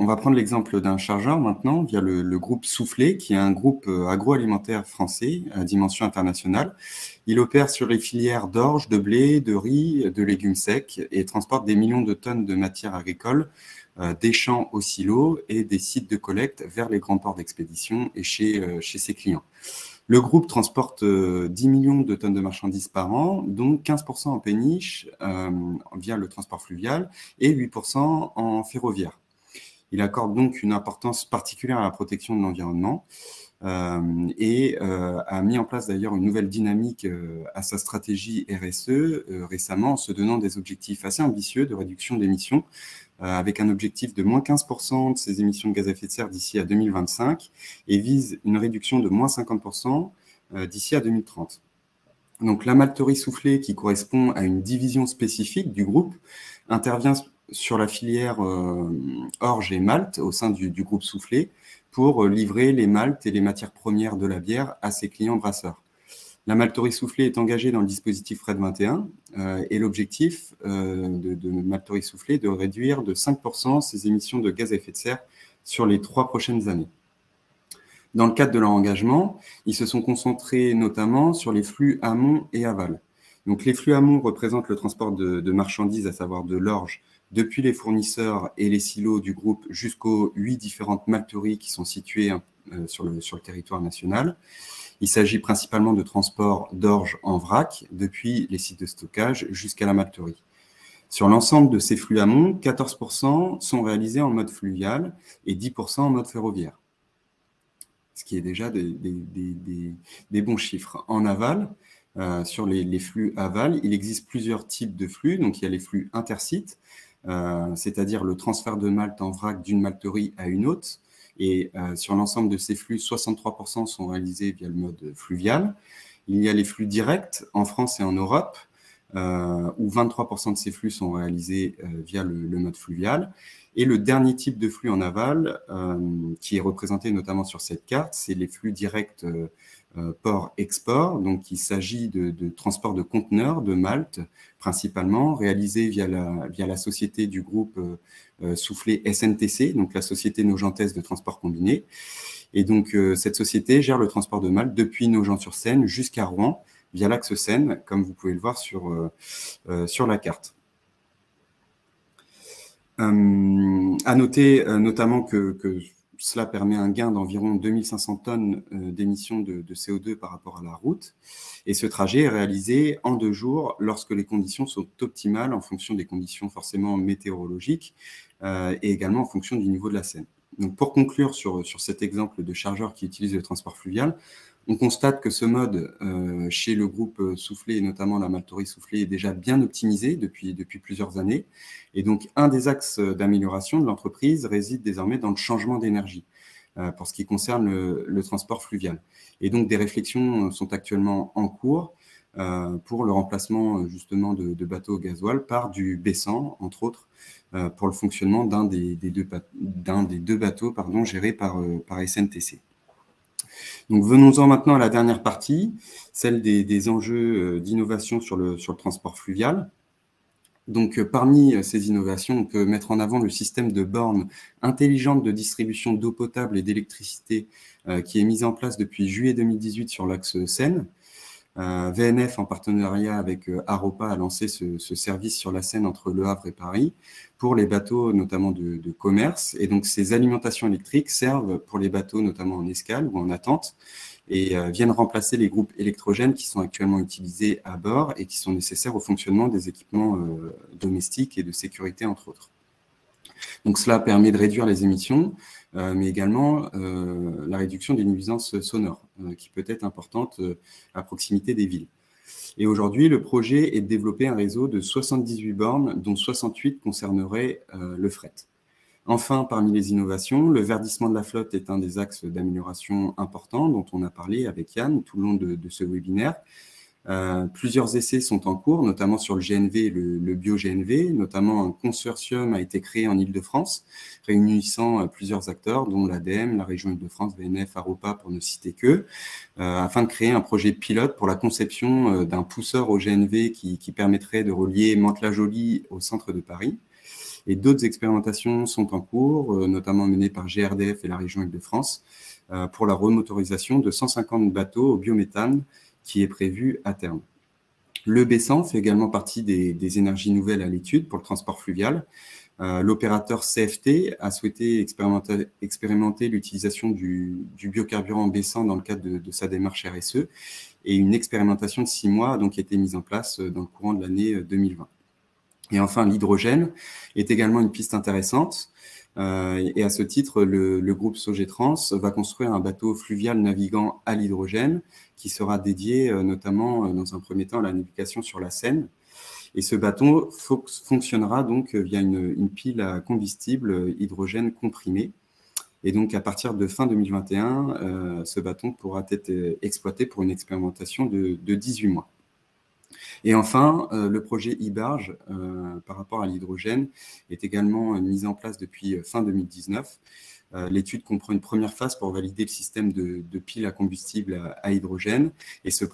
va prendre l'exemple d'un chargeur maintenant via le groupe Soufflé, qui est un groupe agroalimentaire français à dimension internationale. Il opère sur les filières d'orge, de blé, de riz, de légumes secs et transporte des millions de tonnes de matières agricoles des champs aux silos et des sites de collecte vers les grands ports d'expédition et chez ses clients. Le groupe transporte 10 millions de tonnes de marchandises par an, dont 15% en péniche via le transport fluvial et 8% en ferroviaire. Il accorde donc une importance particulière à la protection de l'environnement et a mis en place d'ailleurs une nouvelle dynamique à sa stratégie RSE récemment en se donnant des objectifs assez ambitieux de réduction d'émissions avec un objectif de moins 15% de ses émissions de gaz à effet de serre d'ici à 2025 et vise une réduction de moins 50% d'ici à 2030. Donc la malterie soufflée, qui correspond à une division spécifique du groupe, intervient sur la filière orge et malt au sein du groupe soufflé pour livrer les maltes et les matières premières de la bière à ses clients brasseurs. La malterie soufflée est engagée dans le dispositif RED 21 et l'objectif de malterie soufflée est de réduire de 5% ses émissions de gaz à effet de serre sur les 3 prochaines années. Dans le cadre de leur engagement, ils se sont concentrés notamment sur les flux amont et aval. Donc les flux amont représentent le transport de marchandises, à savoir de l'orge, depuis les fournisseurs et les silos du groupe jusqu'aux 8 différentes malteries qui sont situées sur le territoire national. Il s'agit principalement de transport d'orge en vrac depuis les sites de stockage jusqu'à la malterie. Sur l'ensemble de ces flux amont, 14% sont réalisés en mode fluvial et 10% en mode ferroviaire, ce qui est déjà des bons chiffres. En aval, sur les flux aval. Il existe plusieurs types de flux. Donc, il y a les flux intersites, c'est-à-dire le transfert de malt en vrac d'une malterie à une autre. Et sur l'ensemble de ces flux, 63% sont réalisés via le mode fluvial. Il y a les flux directs en France et en Europe, où 23% de ces flux sont réalisés via le mode fluvial. Et le dernier type de flux en aval, qui est représenté notamment sur cette carte, c'est les flux directs port-export. Donc, il s'agit de transport de conteneurs, de malt principalement, réalisés via la société du groupe soufflé SNTC, donc la Société Nogentaise de Transport Combiné. Et donc, cette société gère le transport de malt depuis Nogent-sur-Seine jusqu'à Rouen, via l'axe Seine, comme vous pouvez le voir sur la carte. À noter notamment que cela permet un gain d'environ 2500 tonnes d'émissions de CO2 par rapport à la route. Et ce trajet est réalisé en 2 jours lorsque les conditions sont optimales en fonction des conditions forcément météorologiques et également en fonction du niveau de la Seine. Donc, pour conclure sur cet exemple de chargeur qui utilise le transport fluvial, on constate que ce mode chez le groupe Soufflé, et notamment la malterie Soufflé, est déjà bien optimisé depuis plusieurs années. Et donc, un des axes d'amélioration de l'entreprise réside désormais dans le changement d'énergie pour ce qui concerne le transport fluvial. Et donc, des réflexions sont actuellement en cours pour le remplacement justement de bateaux au gasoil par du B100, entre autres, pour le fonctionnement d'un des deux bateaux gérés par SNTC. Donc, venons-en maintenant à la dernière partie, celle des enjeux d'innovation sur le transport fluvial. Donc, parmi ces innovations, on peut mettre en avant le système de bornes intelligentes de distribution d'eau potable et d'électricité qui est mis en place depuis juillet 2018 sur l'axe Seine. VNF, en partenariat avec Aropa, a lancé ce service sur la Seine entre Le Havre et Paris pour les bateaux notamment de commerce. Et donc, ces alimentations électriques servent pour les bateaux notamment en escale ou en attente et viennent remplacer les groupes électrogènes qui sont actuellement utilisés à bord et qui sont nécessaires au fonctionnement des équipements domestiques et de sécurité, entre autres. Donc, cela permet de réduire les émissions, mais également la réduction des nuisances sonores, qui peut être importante à proximité des villes. Et aujourd'hui, le projet est de développer un réseau de 78 bornes, dont 68 concerneraient le fret. Enfin, parmi les innovations, le verdissement de la flotte est un des axes d'amélioration importants dont on a parlé avec Yann tout le long de ce webinaire. Plusieurs essais sont en cours, notamment sur le GNV et le bio-GNV. Notamment, un consortium a été créé en Île-de-France, réunissant plusieurs acteurs, dont l'ADEME, la région Île-de-France, VNF, Aropa, pour ne citer qu'eux, afin de créer un projet pilote pour la conception d'un pousseur au GNV qui permettrait de relier Mantes-la-Jolie au centre de Paris. Et d'autres expérimentations sont en cours, notamment menées par GRDF et la région Île-de-France, pour la remotorisation de 150 bateaux au biométhane, qui est prévu à terme. Le B100 fait également partie des énergies nouvelles à l'étude pour le transport fluvial. L'opérateur CFT a souhaité expérimenter l'utilisation du biocarburant B100 dans le cadre de sa démarche RSE, et une expérimentation de 6 mois a donc été mise en place dans le courant de l'année 2020. Et enfin, l'hydrogène est également une piste intéressante. Et à ce titre, le groupe Sogétrans va construire un bateau fluvial naviguant à l'hydrogène qui sera dédié notamment dans un premier temps à la navigation sur la Seine. Et ce bateau fonctionnera donc via une pile à combustible hydrogène comprimé. Et donc, à partir de fin 2021, ce bateau pourra être exploité pour une expérimentation de 18 mois. Et enfin, le projet e-barge par rapport à l'hydrogène est également mis en place depuis fin 2019. L'étude comprend une première phase pour valider le système de pile à combustible à hydrogène, et ce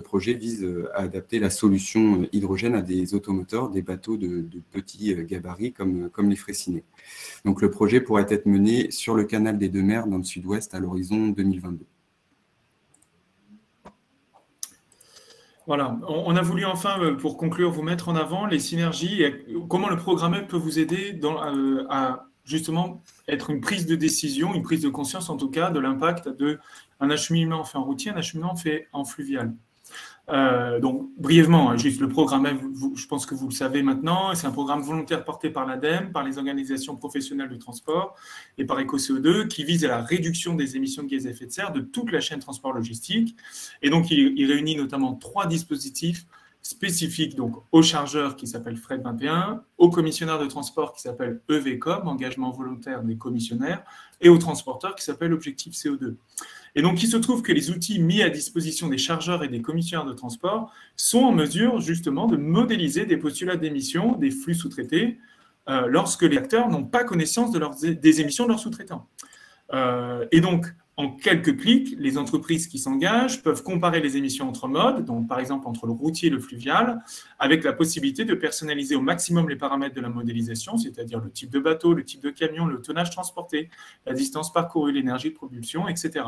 projet vise à adapter la solution hydrogène à des automoteurs, des bateaux de petits gabarits comme les Freycinet. Donc le projet pourrait être mené sur le canal des Deux Mers dans le sud-ouest à l'horizon 2022. Voilà, on a voulu enfin, pour conclure, vous mettre en avant les synergies et comment le programme peut vous aider à justement être une prise de décision, une prise de conscience en tout cas de l'impact d'un acheminement fait en routier, un acheminement fait en fluvial. Donc, brièvement, hein, juste le programme, je pense que vous le savez maintenant, c'est un programme volontaire porté par l'ADEME, par les organisations professionnelles de transport et par EcoCO2 qui vise à la réduction des émissions de gaz à effet de serre de toute la chaîne transport logistique. Et donc, il réunit notamment 3 dispositifs spécifiques donc, aux chargeurs qui s'appellent Fret 21, aux commissionnaires de transport qui s'appellent EVCOM, engagement volontaire des commissionnaires, et aux transporteurs qui s'appellent Objectif CO2. Et donc, il se trouve que les outils mis à disposition des chargeurs et des commissionnaires de transport sont en mesure justement de modéliser des postulats d'émissions des flux sous-traités lorsque les acteurs n'ont pas connaissance des émissions de leurs sous-traitants. Et donc, en quelques clics, les entreprises qui s'engagent peuvent comparer les émissions entre modes, donc par exemple entre le routier et le fluvial, avec la possibilité de personnaliser au maximum les paramètres de la modélisation, c'est-à-dire le type de bateau, le type de camion, le tonnage transporté, la distance parcourue, l'énergie de propulsion, etc.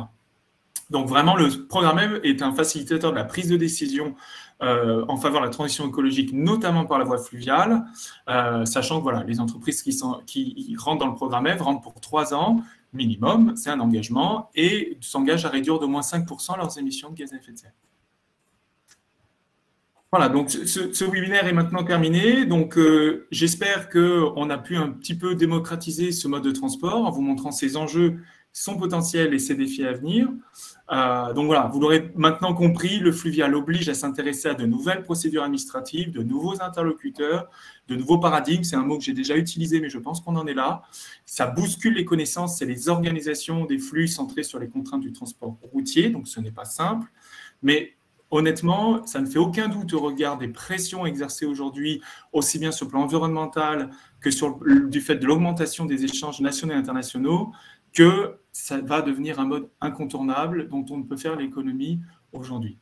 Donc vraiment, le programme EV est un facilitateur de la prise de décision en faveur de la transition écologique, notamment par la voie fluviale, sachant que voilà, les entreprises qui rentrent dans le programme EV rentrent pour 3 ans minimum, c'est un engagement, et s'engagent à réduire d'au moins 5% leurs émissions de gaz à effet de serre. Voilà, donc ce webinaire est maintenant terminé. Donc, j'espère qu'on a pu un petit peu démocratiser ce mode de transport en vous montrant ses enjeux, son potentiel et ses défis à venir. Donc voilà, vous l'aurez maintenant compris, le fluvial oblige à s'intéresser à de nouvelles procédures administratives, de nouveaux interlocuteurs, de nouveaux paradigmes. C'est un mot que j'ai déjà utilisé, mais je pense qu'on en est là. Ça bouscule les connaissances et les organisations des flux centrés sur les contraintes du transport routier, donc ce n'est pas simple. Mais honnêtement, ça ne fait aucun doute au regard des pressions exercées aujourd'hui, aussi bien sur le plan environnemental que du fait de l'augmentation des échanges nationaux et internationaux, que ça va devenir un mode incontournable dont on ne peut faire l'économie aujourd'hui.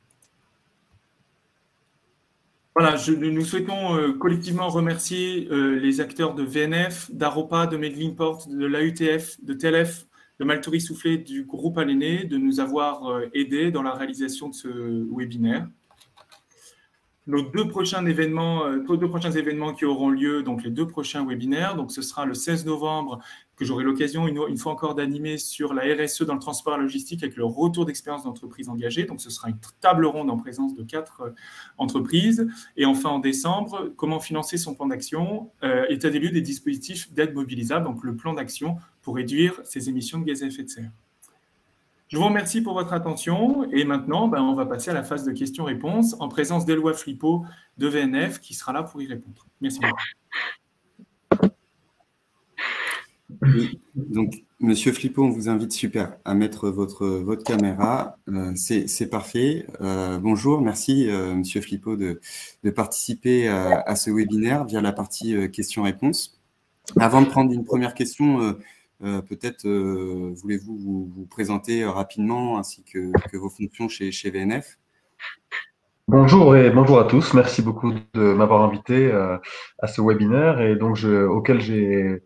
Voilà, nous souhaitons collectivement remercier les acteurs de VNF, d'Aropa, de Medlingport, de l'AUTF, de TLF, de Maltoury Soufflé, du groupe Aléné, de nous avoir aidés dans la réalisation de ce webinaire. Nos deux prochains événements qui auront lieu, donc les 2 prochains webinaires, donc ce sera le 16 novembre que j'aurai l'occasion une fois encore d'animer sur la RSE dans le transport logistique avec le retour d'expérience d'entreprises engagées. Donc ce sera une table ronde en présence de 4 entreprises. Et enfin en décembre, comment financer son plan d'action, état des lieux des dispositifs d'aide mobilisables, donc le plan d'action pour réduire ses émissions de gaz à effet de serre. Je vous remercie pour votre attention et maintenant, on va passer à la phase de questions-réponses en présence d'Éloi Flippo de VNF qui sera là pour y répondre. Merci beaucoup. Oui, donc, Monsieur Flippo, on vous invite à mettre votre caméra. C'est parfait. Bonjour, merci Monsieur Flippo de participer à ce webinaire via la partie questions-réponses. Avant de prendre une première question, peut-être voulez-vous vous présenter rapidement ainsi que vos fonctions chez VNF? Bonjour et bonjour à tous. Merci beaucoup de m'avoir invité à ce webinaire et donc auquel j'ai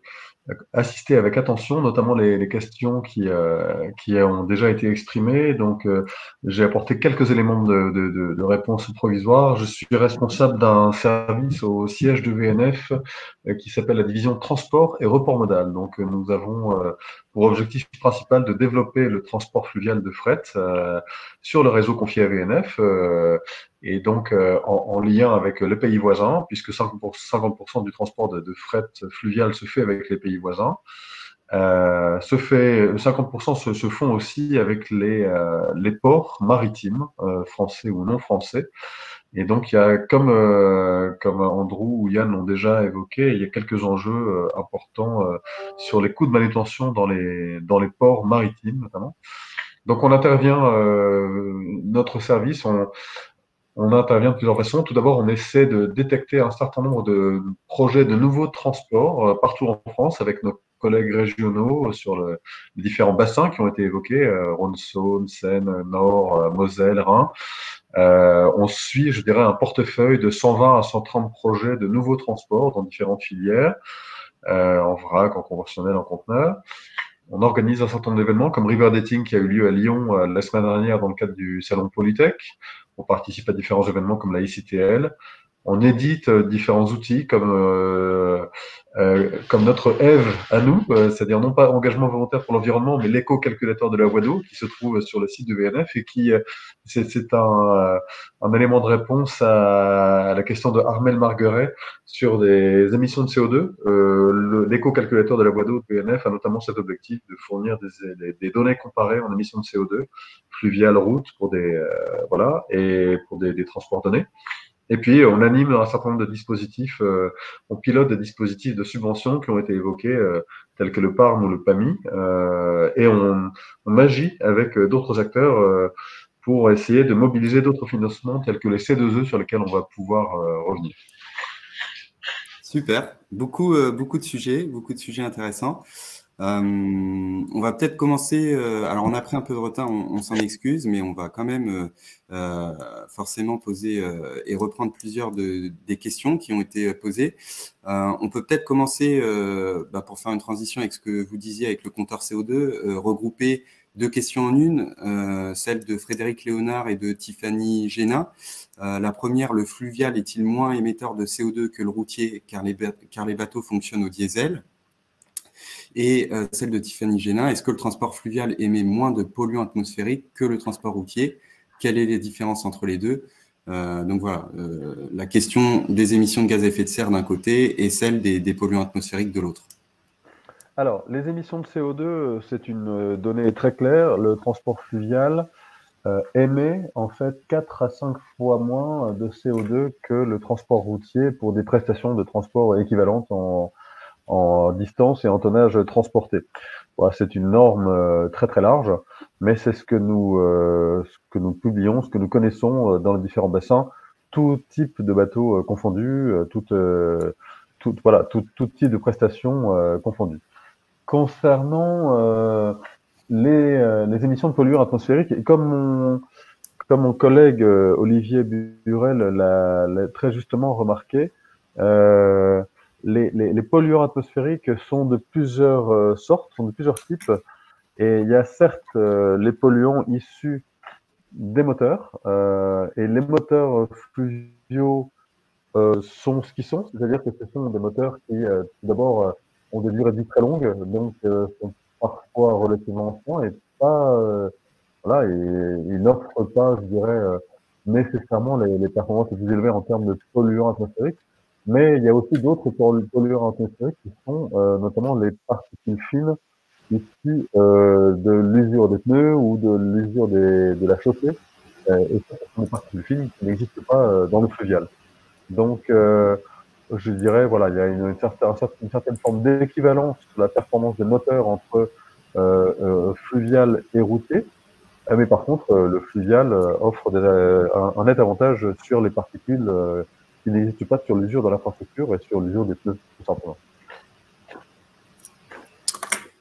assisté avec attention, notamment les questions qui ont déjà été exprimées. Donc, j'ai apporté quelques éléments de réponse provisoire. Je suis responsable d'un service au siège de VNF qui s'appelle la division transport et report modal. Donc, nous avons pour objectif principal de développer le transport fluvial de fret sur le réseau confié à VNF et donc en lien avec les pays voisins, puisque 50% du transport de fret fluvial se fait avec les pays voisins. 50% se font aussi avec les ports maritimes, français ou non français. Et donc, il y a, comme Andrew ou Yann l'ont déjà évoqué, il y a quelques enjeux importants sur les coûts de manutention dans les ports maritimes, notamment. Donc, on intervient, notre service, on intervient de plusieurs façons. Tout d'abord, on essaie de détecter un certain nombre de projets de nouveaux transports partout en France avec nos collègues régionaux sur les différents bassins qui ont été évoqués, Rhône-Saône, Seine, Nord, Moselle, Rhin. On suit, je dirais, un portefeuille de 120 à 130 projets de nouveaux transports dans différentes filières, en vrac, en conventionnel, en conteneur. On organise un certain nombre d'événements comme River Dating qui a eu lieu à Lyon la semaine dernière dans le cadre du Salon Polytech. On participe à différents événements comme la ICTL. on édite différents outils comme notre Eve à nous, c'est-à-dire non pas engagement volontaire pour l'environnement, mais l'éco-calculateur de la WADO qui se trouve sur le site de VNF et qui c'est un élément de réponse à la question de Armel Margueret sur des émissions de CO2. L'éco-calculateur de la WADO de VNF a notamment cet objectif de fournir des données comparées en émissions de CO2 fluviales, routes pour voilà, et pour des transports donnés. Et puis, on anime un certain nombre de dispositifs, on pilote des dispositifs de subvention qui ont été évoqués, tels que le PARM ou le PAMI, et on agit avec d'autres acteurs pour essayer de mobiliser d'autres financements tels que les C2E sur lesquels on va pouvoir revenir. Super, beaucoup de sujets intéressants. On va peut-être commencer, alors on a pris un peu de retard, on s'en excuse, mais on va quand même forcément poser et reprendre plusieurs des questions qui ont été posées. On peut peut-être commencer, pour faire une transition avec ce que vous disiez avec le compteur CO2, regrouper deux questions en une, celle de Frédéric Léonard et de Tiffany Génin. La première, le fluvial est-il moins émetteur de CO2 que le routier car les bateaux fonctionnent au diesel? Et celle de Tiffany Génin, est-ce que le transport fluvial émet moins de polluants atmosphériques que le transport routier? Quelles sont les différences entre les deux? Donc voilà, la question des émissions de gaz à effet de serre d'un côté et celle des polluants atmosphériques de l'autre. Alors, les émissions de CO2, c'est une donnée très claire. Le transport fluvial émet en fait 4 à 5 fois moins de CO2 que le transport routier pour des prestations de transport équivalentes en distance et en tonnage transporté. Voilà, c'est une norme très très large, mais c'est ce que nous publions, ce que nous connaissons dans les différents bassins, tout type de bateaux confondus, tout type de prestations confondues. Concernant les émissions de polluants atmosphériques, comme mon collègue Olivier Burel l'a très justement remarqué, les polluants atmosphériques sont de plusieurs sortes, sont de plusieurs types, et il y a certes les polluants issus des moteurs, et les moteurs fluviaux sont ce qu'ils sont, c'est-à-dire que ce sont des moteurs qui, tout d'abord, ont des durées de vie très longues, donc sont parfois relativement anciens et pas, voilà, et ils n'offrent pas, je dirais, nécessairement les performances les plus élevées en termes de polluants atmosphériques. Mais il y a aussi d'autres polluants atmosphériques qui sont notamment les particules fines issues de l'usure des pneus ou de l'usure de la chaussée. Et ça, ce sont des particules fines qui n'existent pas dans le fluvial. Donc, je dirais, voilà, il y a une certaine forme d'équivalence sur la performance des moteurs entre fluvial et routier. Mais par contre, le fluvial offre un net avantage sur les particules qui n'existent pas sur l'usure de l'infrastructure et sur l'usure des pneus, tout simplement.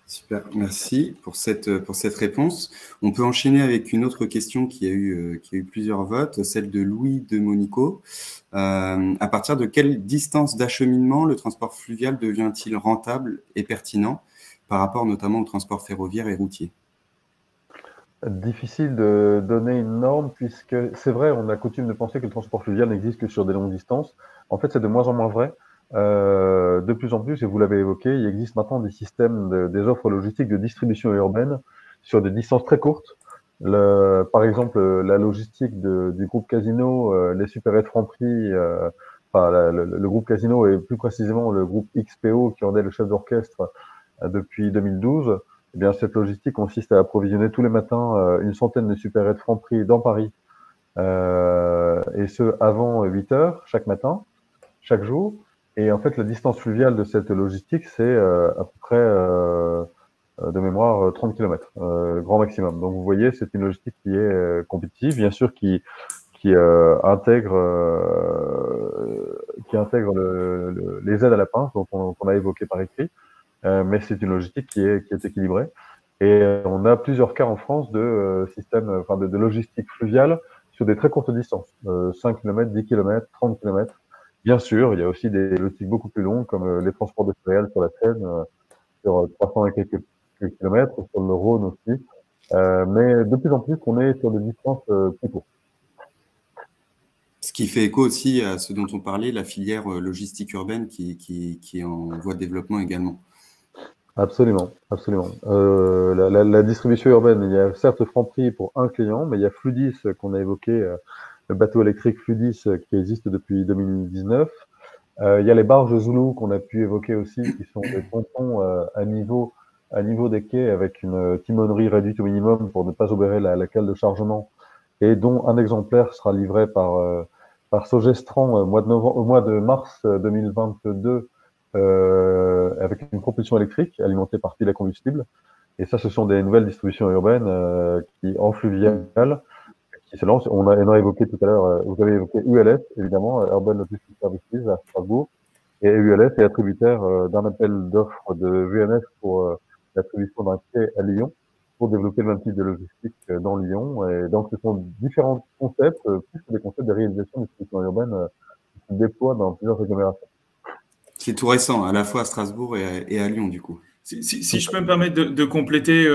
Super, merci pour cette réponse. On peut enchaîner avec une autre question qui a eu plusieurs votes, celle de Louis de Monico. À partir de quelle distance d'acheminement le transport fluvial devient-il rentable et pertinent par rapport notamment au transport ferroviaire et routier? Difficile de donner une norme puisque c'est vrai, on a coutume de penser que le transport fluvial n'existe que sur des longues distances. En fait, c'est de moins en moins vrai. De plus en plus, et vous l'avez évoqué, il existe maintenant des systèmes, des offres logistiques de distribution urbaine sur des distances très courtes. Par exemple, la logistique du groupe Casino, les supérettes Franprix, le groupe Casino et plus précisément le groupe XPO qui en est le chef d'orchestre depuis 2012. Eh bien, cette logistique consiste à approvisionner tous les matins une centaine de supérettes Franprix dans Paris, et ce avant 8 heures chaque matin, chaque jour. Et en fait, la distance fluviale de cette logistique, c'est à peu près de mémoire 30 km, grand maximum. Donc vous voyez, c'est une logistique qui est compétitive, bien sûr, qui intègre les aides à la pince qu'on a évoquées par écrit. Mais c'est une logistique qui est équilibrée. Et on a plusieurs cas en France de systèmes, de logistique fluviale sur des très courtes distances, 5 km, 10 km, 30 km. Bien sûr, il y a aussi des logistiques beaucoup plus longues, comme les transports de céréales sur la Seine, sur 300 et quelques kilomètres, sur le Rhône aussi. Mais de plus en plus, on est sur des distances plus courtes. Ce qui fait écho aussi à ce dont on parlait, la filière logistique urbaine qui est en voie de développement également. Absolument, absolument. La distribution urbaine, il y a certes Franprix pour un client, mais il y a Fludis qu'on a évoqué, le bateau électrique Fludis qui existe depuis 2019. Il y a les barges Zulu qu'on a pu évoquer aussi, qui sont des pontons à niveau des quais avec une timonerie réduite au minimum pour ne pas obérer la cale de chargement, et dont un exemplaire sera livré par Sogestran au mois de mars 2022 avec une propulsion électrique alimentée par pile à combustible. Et ça, ce sont des nouvelles distributions urbaines qui en fluvial qui se lancent. On a évoqué tout à l'heure, vous avez évoqué ULS, évidemment, Urban Logistics Services à Strasbourg. Et ULS est attributaire d'un appel d'offres de VNF pour l'attribution d'un quai à Lyon pour développer le même type de logistique dans Lyon. Et donc, ce sont différents concepts, plus que des concepts de réalisation de distribution urbaine qui se déploient dans plusieurs agglomérations. C'est tout récent, à la fois à Strasbourg et à Lyon, du coup. Si je peux me permettre de compléter,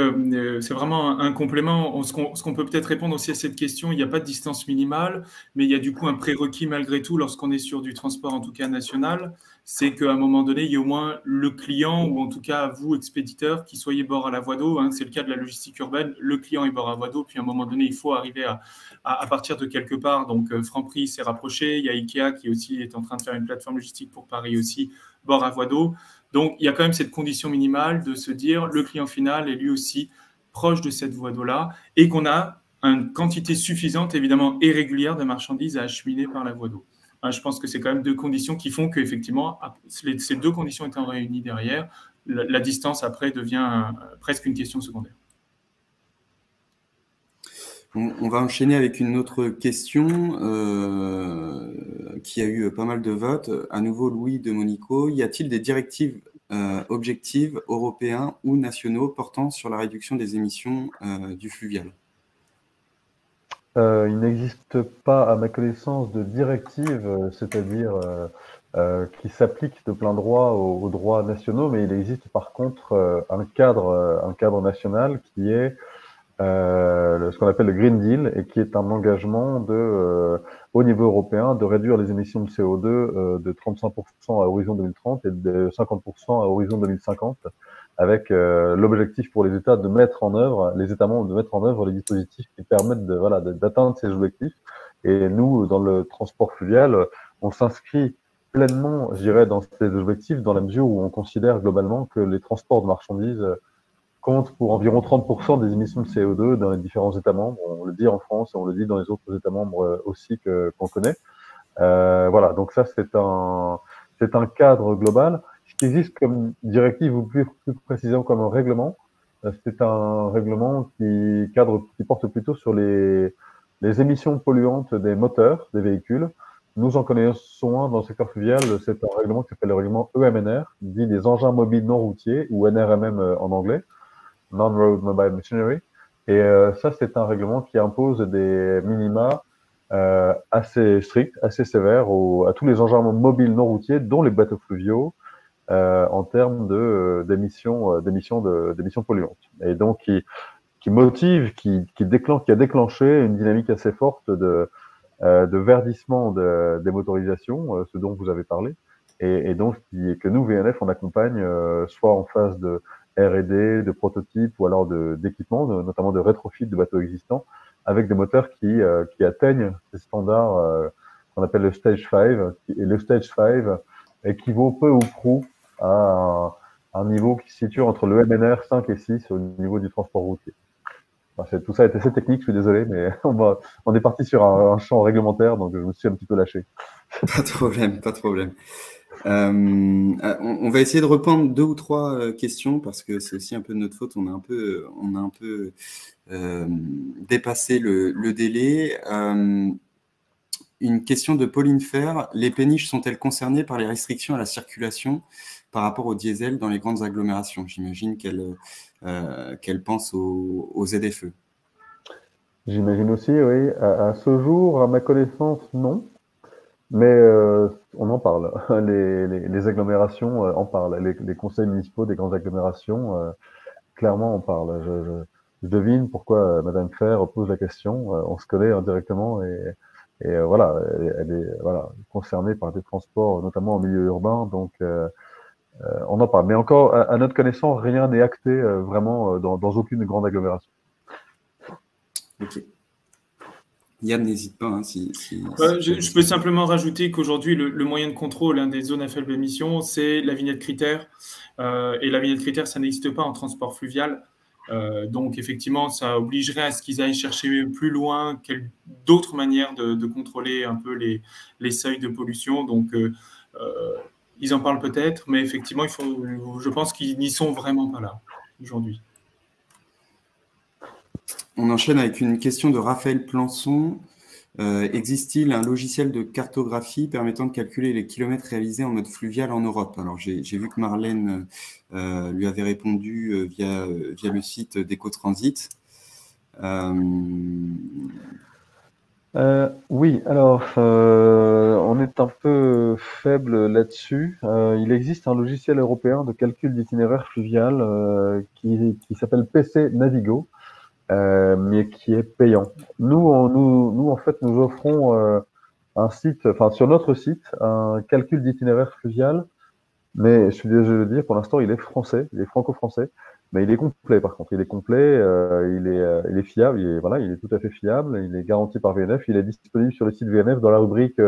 c'est vraiment un complément. Ce qu'on peut peut-être répondre aussi à cette question, il n'y a pas de distance minimale, mais il y a du coup un prérequis malgré tout lorsqu'on est sur du transport, en tout cas national, c'est qu'à un moment donné, il y a au moins le client, ou en tout cas vous, expéditeur, qui soyez bord à la voie d'eau. Hein, c'est le cas de la logistique urbaine, le client est bord à la voie d'eau, puis à un moment donné, il faut arriver à partir de quelque part. Donc Franprix s'est rapproché, il y a Ikea qui aussi est en train de faire une plateforme logistique pour Paris aussi, bord à voie d'eau. Donc, il y a quand même cette condition minimale de se dire le client final est lui aussi proche de cette voie d'eau-là et qu'on a une quantité suffisante, évidemment, et régulière de marchandises à acheminer par la voie d'eau. Je pense que c'est quand même deux conditions qui font qu'effectivement, ces deux conditions étant réunies derrière, la distance après devient presque une question secondaire. On va enchaîner avec une autre question qui a eu pas mal de votes. À nouveau, Louis de Monico. Y a-t-il des directives objectives européens ou nationaux portant sur la réduction des émissions du fluvial? Il n'existe pas, à ma connaissance, de directive, c'est-à-dire qui s'applique de plein droit aux droits nationaux, mais il existe par contre un cadre national qui est ce qu'on appelle le Green Deal et qui est un engagement au niveau européen de réduire les émissions de CO2 de 35% à horizon 2030 et de 50% à horizon 2050, avec l'objectif pour les États les États membres de mettre en œuvre les dispositifs qui permettent d'atteindre ces objectifs. Et nous, dans le transport fluvial, on s'inscrit pleinement, je dirais, dans ces objectifs, dans la mesure où on considère globalement que les transports de marchandises compte pour environ 30% des émissions de CO2 dans les différents États membres. On le dit en France et on le dit dans les autres États membres aussi qu'on connaît. Voilà, donc ça c'est un cadre global. Ce qui existe comme directive ou plus précisément comme un règlement, c'est un règlement qui porte plutôt sur les émissions polluantes des moteurs des véhicules. Nous en connaissons un dans le secteur fluvial, c'est un règlement qui s'appelle le règlement EMNR, dit des engins mobiles non routiers, ou NRMM en anglais. Non-Road Mobile Machinery. Et ça, c'est un règlement qui impose des minima assez stricts, assez sévères à tous les engins mobiles non routiers, dont les bateaux fluviaux, en termes d'émissions polluantes. Et donc, qui motive, qui a déclenché une dynamique assez forte de verdissement des motorisations, ce dont vous avez parlé, et donc que nous, VNF, on accompagne soit en phase de R&D, de prototypes ou alors d'équipements, notamment de rétrofit de bateaux existants, avec des moteurs qui atteignent ces standards qu'on appelle le Stage 5. Et le Stage 5 équivaut peu ou prou à un niveau qui se situe entre le MNR 5 et 6 au niveau du transport routier. Enfin, tout ça est assez technique, je suis désolé, mais on est parti sur un champ réglementaire, donc je me suis un petit peu lâché. Pas de problème, pas de problème. On va essayer de reprendre 2 ou 3 questions parce que c'est aussi un peu de notre faute. On a un peu dépassé le délai. Une question de Pauline Fer. Les péniches sont-elles concernées par les restrictions à la circulation par rapport au diesel dans les grandes agglomérations? J'imagine qu'elle pense aux ZFE. J'imagine aussi, oui. À ce jour, à ma connaissance, non. Mais on en parle. Les agglomérations en parlent. Les conseils municipaux des grandes agglomérations, clairement, en parlent. Je devine pourquoi Madame Fer pose la question. On se connaît indirectement et voilà, elle est voilà, concernée par des transports, notamment en milieu urbain. Donc, on en parle. Mais encore, à notre connaissance, rien n'est acté vraiment dans aucune grande agglomération. Ok. Yann, n'hésite pas, hein, Je peux simplement rajouter qu'aujourd'hui, le moyen de contrôle des zones à faible émission, c'est la vignette critère. Et la vignette critère, ça n'existe pas en transport fluvial. Donc, effectivement, ça obligerait à ce qu'ils aillent chercher plus loin d'autres manières de contrôler un peu les seuils de pollution. Donc, ils en parlent peut-être, mais effectivement, je pense qu'ils n'y sont vraiment pas là aujourd'hui. On enchaîne avec une question de Raphaël Plançon. Existe-t-il un logiciel de cartographie permettant de calculer les kilomètres réalisés en mode fluvial en Europe? Alors, j'ai vu que Marlène lui avait répondu via le site d'Ecotransit. Oui, alors on est un peu faible là-dessus. Il existe un logiciel européen de calcul d'itinéraire fluvial qui s'appelle PC Navigo, mais qui est payant. Nous, en fait, nous offrons un site, enfin sur notre site, un calcul d'itinéraire fluvial, mais je suis désolé de le dire, pour l'instant, il est français, il est franco-français, mais il est complet par contre. Il est complet, il est fiable, voilà, il est tout à fait fiable, il est garanti par VNF, il est disponible sur le site VNF dans la rubrique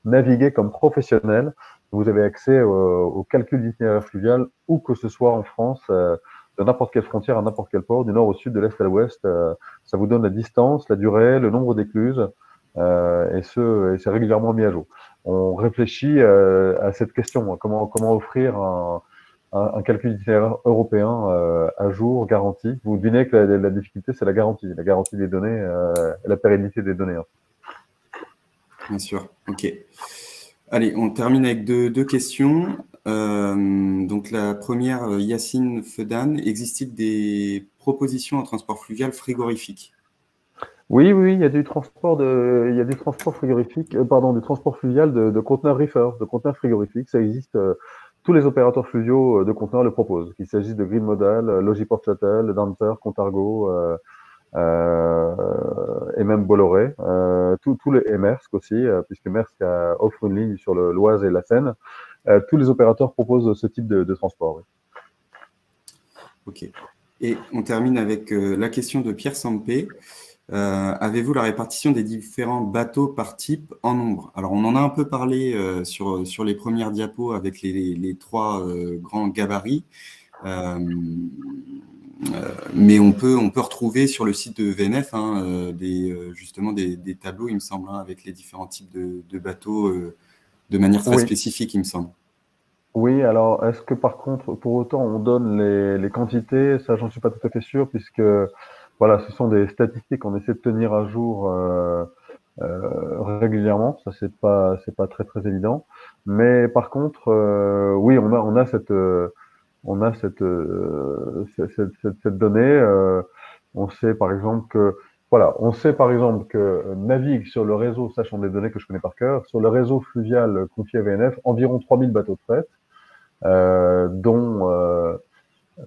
Naviguer comme professionnel. Vous avez accès au calcul d'itinéraire fluvial où que ce soit en France, de n'importe quelle frontière à n'importe quel port, du nord au sud, de l'est à l'ouest. Ça vous donne la distance, la durée, le nombre d'écluses, et c'est régulièrement mis à jour. On réfléchit à cette question, comment offrir un calcul d'itinéraire européen à jour, garanti. Vous devinez que la difficulté, c'est la garantie des données, et la pérennité des données. Hein. Bien sûr, ok. Allez, on termine avec deux questions. Donc la première, Yacine Fedan, existe-t-il des propositions en transport fluvial frigorifique? Oui, il y a du transport frigorifique, du transport fluvial de conteneurs reefer, de conteneurs frigorifiques. Ça existe. Tous les opérateurs fluviaux de conteneurs le proposent. Qu'il s'agisse de Green Modal, Logiport Shuttle, Dancer, Contargo, et même Bolloré, tous les et Maersk aussi, puisque Maersk offre une ligne sur l'Oise et la Seine. Tous les opérateurs proposent ce type de transport. Oui. Ok. Et on termine avec la question de Pierre Sampé. Avez-vous la répartition des différents bateaux par type en nombre? Alors, on en a un peu parlé sur les premières diapos avec les trois grands gabarits, mais on peut retrouver sur le site de VNF justement des tableaux, il me semble, hein, avec les différents types de bateaux de manière très spécifique, il me semble. Oui, alors est-ce que par contre, pour autant, on donne les quantités? Ça, j'en suis pas tout à fait sûr, puisque voilà, ce sont des statistiques qu'on essaie de tenir à jour régulièrement. Ça, c'est pas très très évident. Mais par contre, oui, on a cette donnée. On sait par exemple que navigue sur le réseau, sachant des données que je connais par cœur, sur le réseau fluvial confié à VNF, environ 3000 bateaux de fret, dont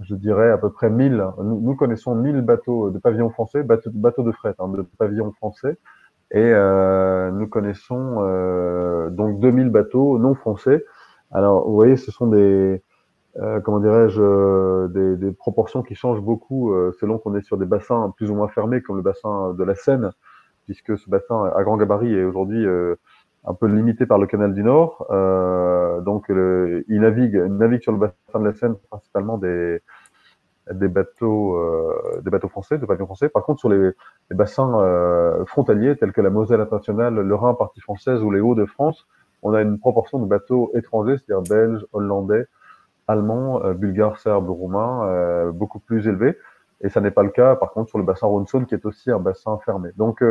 je dirais à peu près 1000. Nous connaissons 1000 bateaux de pavillon français, bateaux de fret, de pavillon français, et nous connaissons donc 2000 bateaux non français. Alors, vous voyez, ce sont des des proportions qui changent beaucoup selon qu'on est sur des bassins plus ou moins fermés, comme le bassin de la Seine, puisque ce bassin à grand gabarit est aujourd'hui un peu limité par le canal du Nord. Donc, il navigue sur le bassin de la Seine principalement des bateaux français, de pavillon français. Par contre, sur les bassins frontaliers, tels que la Moselle internationale, le Rhin partie française ou les Hauts-de-France, on a une proportion de bateaux étrangers, c'est-à-dire belges, hollandais, allemands, bulgares, serbes, roumains, beaucoup plus élevés. Et ça n'est pas le cas, par contre, sur le bassin Rhône-Saône, qui est aussi un bassin fermé. Donc,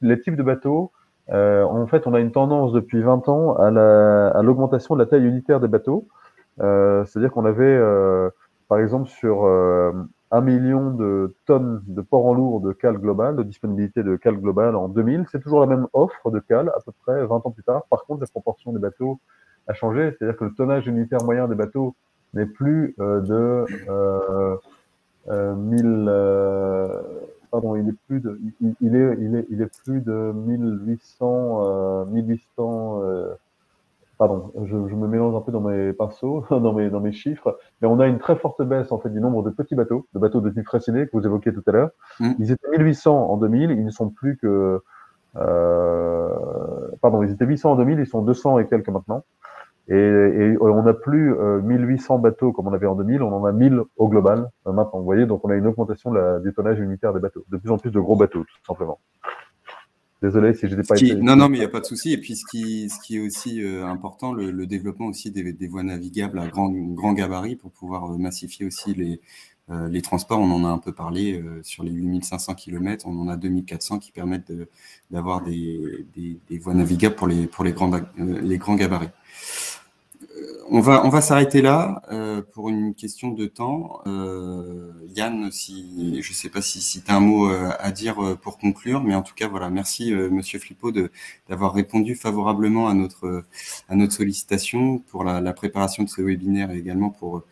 les types de bateaux, en fait, on a une tendance depuis 20 ans à l'augmentation de la taille unitaire des bateaux. C'est-à-dire qu'on avait, par exemple, sur 1 million de tonnes de port en lourd de cale globale, de disponibilité de cale globale en 2000, c'est toujours la même offre de cale, à peu près 20 ans plus tard. Par contre, la proportion des bateaux a changé, c'est-à-dire que le tonnage unitaire moyen des bateaux n'est plus de 1000 pardon, il est plus de, il est plus de 1800, pardon, je me mélange un peu dans mes pinceaux, dans mes chiffres, mais on a une très forte baisse en fait du nombre de petits bateaux, de bateaux de type fraissinet que vous évoquiez tout à l'heure. Ils étaient 1800 en 2000, ils ne sont plus que, pardon, ils étaient 800 en 2000, ils sont 200 et quelques maintenant. Et on n'a plus 1800 bateaux comme on avait en 2000, on en a 1000 au global maintenant. Vous voyez, donc on a une augmentation du tonnage unitaire des bateaux, de plus en plus de gros bateaux, tout simplement. Désolé si je n'ai pas été... Non, mais il n'y a pas de souci. Et puis, ce qui est aussi important, le développement aussi des voies navigables à grand gabarit pour pouvoir massifier aussi les transports. On en a un peu parlé sur les 8500 km. On en a 2400 qui permettent d'avoir des voies navigables pour les grands gabarits. On va s'arrêter là pour une question de temps. Yann, je ne sais pas si tu as un mot à dire pour conclure, mais en tout cas, voilà, merci Monsieur Flippo d'avoir répondu favorablement à notre sollicitation pour la préparation de ce webinaire et également pour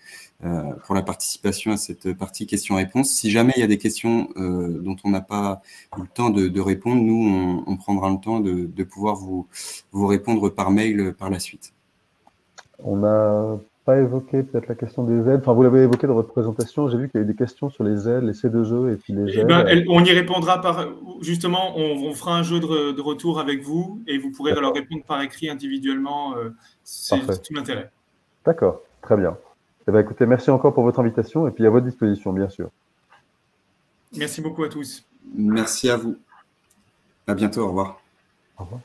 la participation à cette partie questions-réponses. Si jamais il y a des questions dont on n'a pas eu le temps de répondre, nous, on prendra le temps de pouvoir vous répondre par mail par la suite. On n'a pas évoqué peut-être la question des aides. Enfin, vous l'avez évoqué dans votre présentation. J'ai vu qu'il y a eu des questions sur les aides, les C2E et puis les aides. On y répondra justement, on fera un jeu de retour avec vous et vous pourrez leur répondre par écrit individuellement. C'est tout l'intérêt. D'accord, très bien. Eh bien, écoutez, merci encore pour votre invitation et puis à votre disposition, bien sûr. Merci beaucoup à tous. Merci à vous. À bientôt, au revoir. Au revoir.